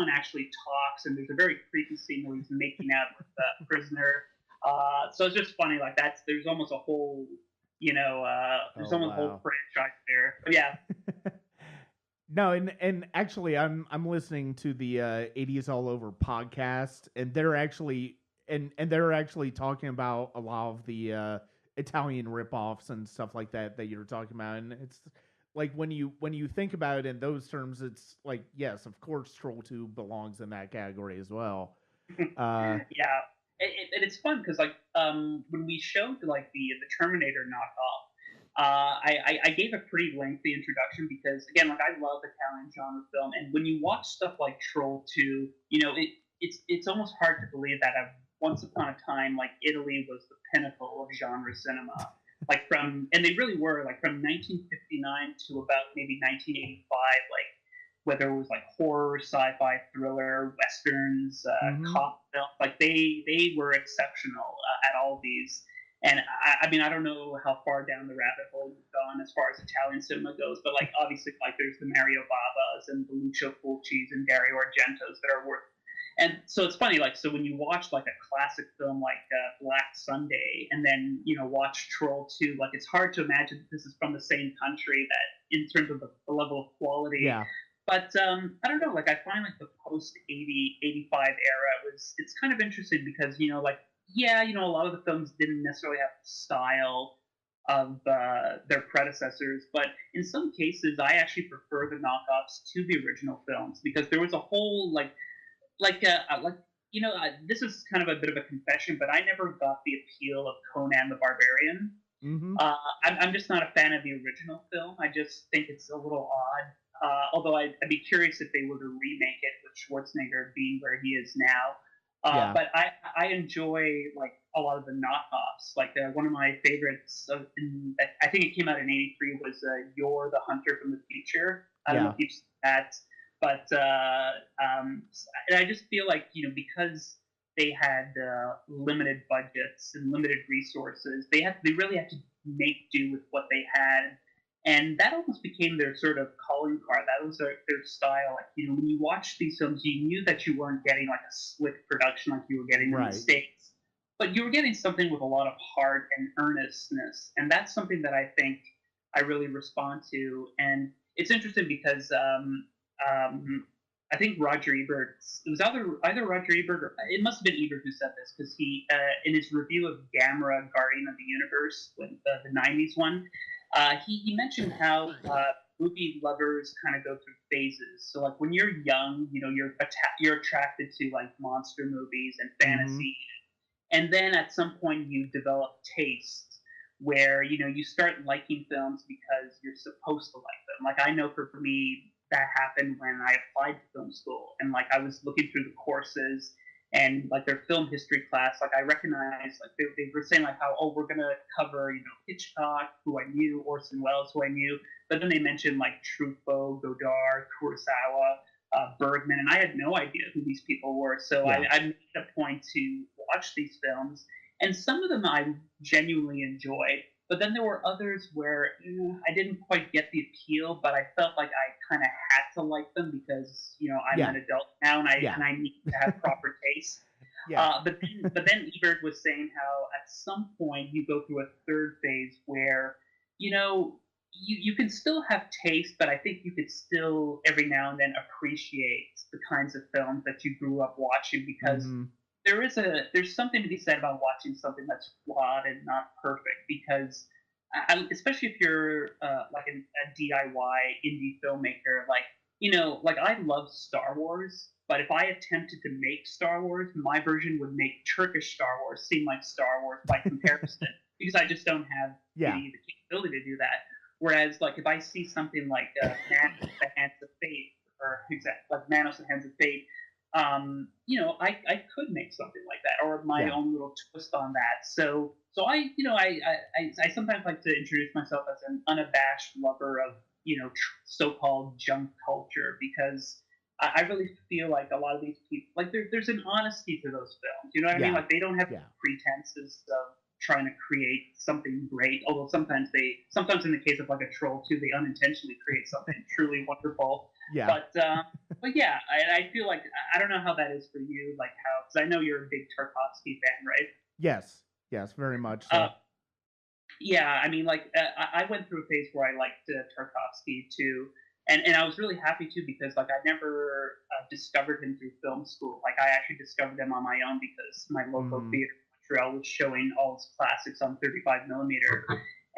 actually talks, and there's a very creepy scene where he's making out with the prisoner. So it's just funny, like there's almost a whole, there's almost a whole franchise there. But yeah. No, and actually, I'm listening to the 80s All Over podcast, and they're actually they're actually talking about a lot of the Italian ripoffs and stuff like that you're talking about, and it's like when you think about it in those terms, it's like yes, of course, Troll 2 belongs in that category as well. Yeah, and it's fun because like when we showed like the Terminator knockoff. I gave a pretty lengthy introduction because again, like I love Italian genre film, and when you watch stuff like Troll 2, it's almost hard to believe that once upon a time, like Italy was the pinnacle of genre cinema. And they really were, like from 1959 to about maybe 1985, like whether it was like horror, sci-fi, thriller, westerns, cop film, like they were exceptional at all these. And I mean, I don't know how far down the rabbit hole you've gone as far as Italian cinema goes, but like obviously, like there's the Mario Bavas and the Lucio Fulcis and Dario Argentos that are worth. And so it's funny, like so when you watch like a classic film like Black Sunday, and then watch Troll 2, like it's hard to imagine this is from the same country that in terms of the level of quality. Yeah. But I don't know, like I find like the post 85 era it's kind of interesting because like. Yeah, a lot of the films didn't necessarily have the style of their predecessors, but in some cases, I actually prefer the knockoffs to the original films because there was a whole this is kind of a bit of a confession, but I never got the appeal of Conan the Barbarian. Mm-hmm. I'm just not a fan of the original film. I just think it's a little odd. Although I'd be curious if they were to remake it with Schwarzenegger being where he is now. Yeah. But I enjoy like a lot of the knockoffs. Like one of my favorites, I think it came out in '83, was "You're the Hunter from the Future." I don't know if you've seen that, but and I just feel like because they had limited budgets and limited resources, they really had to make do with what they had. and that almost became their sort of calling card. That was their style. Like, when you watch these films, you knew that you weren't getting like a slick production like you were getting in the Right. States, but you were getting something with a lot of heart and earnestness, and that's something that I think I really respond to. And it's interesting because I think Roger Ebert. It was either Roger Ebert or it must have been Ebert who said this, because he, in his review of Gamera, Guardian of the Universe, when the '90s one, he mentioned how movie lovers kind of go through phases. So like when you're young, you're attracted to like monster movies and fantasy, and then at some point you develop taste where you start liking films because you're supposed to like them. Like I know for me that happened when I applied to film school, and like I was looking through the courses and like their film history class, like I recognized, like they were saying like how, oh, we're gonna cover Hitchcock, who I knew, Orson Welles, who I knew, but then they mentioned like Truffaut, Godard, Kurosawa, Bergman, and I had no idea who these people were. So Yeah. I made a point to watch these films, and some of them I genuinely enjoyed. But then there were others where I didn't quite get the appeal, but I felt like I kind of had to like them because I'm Yeah. an adult now, and I Yeah. and I need to have proper taste. Yeah. But then Ebert was saying how at some point you go through a third phase where you can still have taste, but I think you could still every now and then appreciate the kinds of films that you grew up watching, because hmm there's something to be said about watching something that's flawed and not perfect, because especially if you're like a DIY indie filmmaker, like I love Star Wars, but if I attempted to make Star Wars, my version would make Turkish Star Wars seem like Star Wars by comparison, because I just don't have Yeah. the capability to do that. Whereas, like, if I see something like Manos, the Hands of Fate, or like Manos, the Hands of Fate, I could make something like that, or my Yeah. own little twist on that. So I sometimes like to introduce myself as an unabashed lover of so-called junk culture, because I really feel like a lot of these people, like there's an honesty to those films. You know what I mean? Yeah. Like they don't have Yeah. pretenses of trying to create something great. Although sometimes in the case of like a Troll 2, they unintentionally create something truly wonderful. Yeah. But yeah, I feel like I don't know how that is for you, like how, because I know you're a big Tarkovsky fan, right? Yes. Yes. Very much so. Yeah, I mean, like I went through a phase where I liked Tarkovsky too, and I was really happy too, because like I never discovered him through film school. Like I actually discovered him on my own because my local theater in Montreal was showing all his classics on 35 millimeter,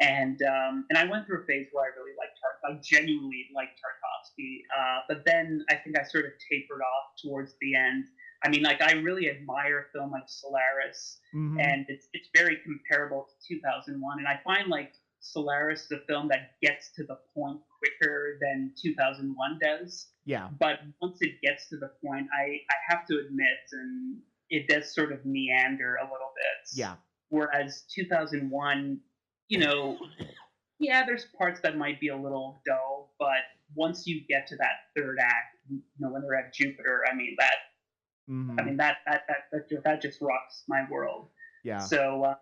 and I went through a phase where I really liked I genuinely liked Tarkovsky, but then I think I sort of tapered off towards the end. I mean, like I really admire a film like Solaris, and it's very comparable to 2001. And I find like Solaris is a film that gets to the point quicker than 2001 does. Yeah. But once it gets to the point, I have to admit, and it does sort of meander a little bit. Yeah. Whereas 2001, yeah, there's parts that might be a little dull, but once you get to that third act, when they're at Jupiter, I mean that. I mean that just rocks my world. Yeah. So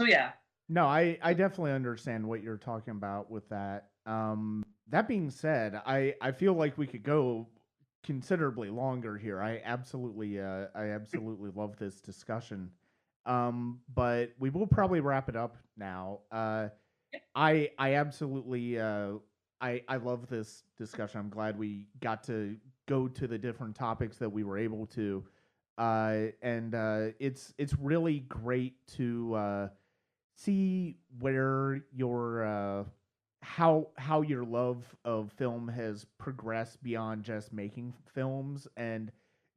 yeah. No, I definitely understand what you're talking about with that. That being said, I feel like we could go considerably longer here. I absolutely love this discussion. But we will probably wrap it up now. I absolutely I love this discussion. I'm glad we got to go to the different topics that we were able to. And it's really great to see where your how your love of film has progressed beyond just making films, and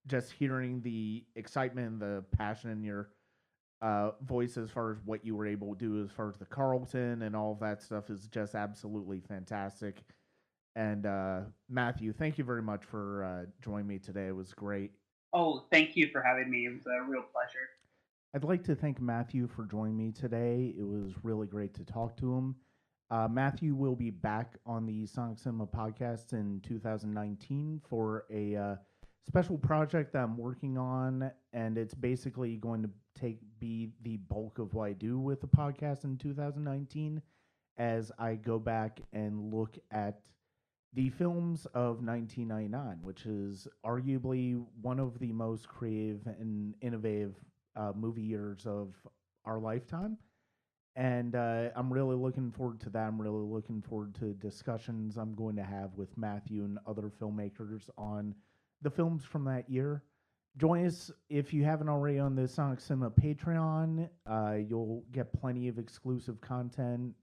just hearing the excitement and the passion in your voice as far as what you were able to do as far as the Carlton and all of that stuff is just absolutely fantastic. And Matthew, thank you very much for joining me today. It was great. Oh, thank you for having me. It was a real pleasure. I'd like to thank Matthew for joining me today. It was really great to talk to him. Matthew will be back on the Sonic Cinema podcast in 2019 for a special project that I'm working on, and it's basically going to be the bulk of what I do with the podcast in 2019. as I go back and look at the films of 1999, which is arguably one of the most creative and innovative movie years of our lifetime. And I'm really looking forward to that. I'm really looking forward to discussions I'm going to have with Matthew and other filmmakers on the films from that year. Join us if you haven't already on the Sonic Cinema Patreon. You'll get plenty of exclusive content.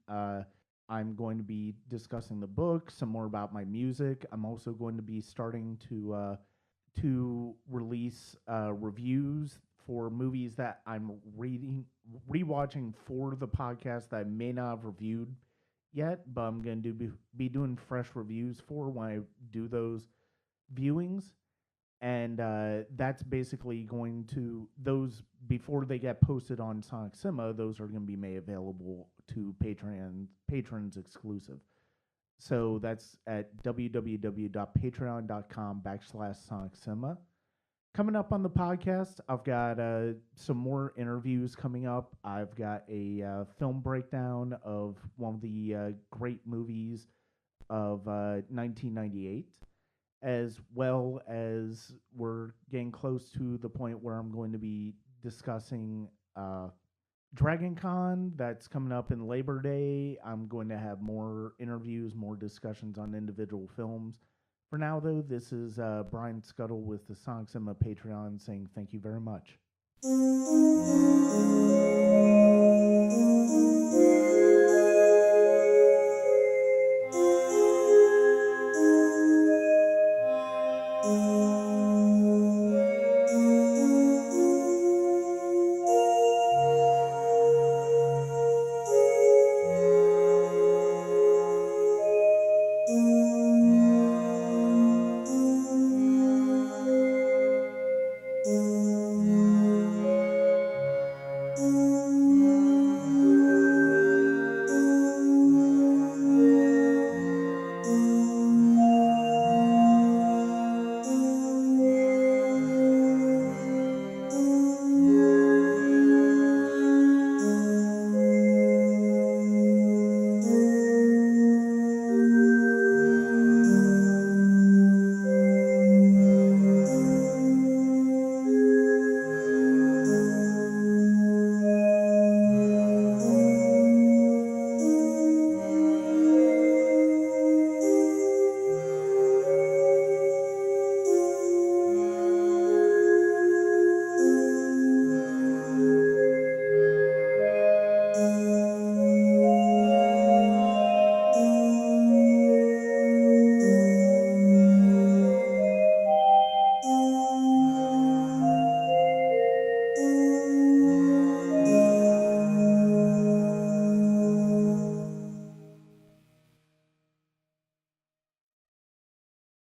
I'm going to be discussing the book, some more about my music. I'm also going to be starting to release reviews for movies that I'm rewatching for the podcast that I may not have reviewed yet, but I'm going to be doing fresh reviews for when I do those viewings. And that's basically going to those before they get posted on Sonic Cinema. Those are going to be made available to patrons exclusive. So that's at www.patreon.com/Sonic Cinema. Coming up on the podcast, I've got some more interviews coming up. I've got a film breakdown of one of the great movies of 1998, as well as we're getting close to the point where I'm going to be discussing Dragon Con that's coming up in Labor Day. I'm going to have more interviews, more discussions on individual films. For now, though, this is Brian Scuttle with the Sonic Cinema Patreon saying thank you very much.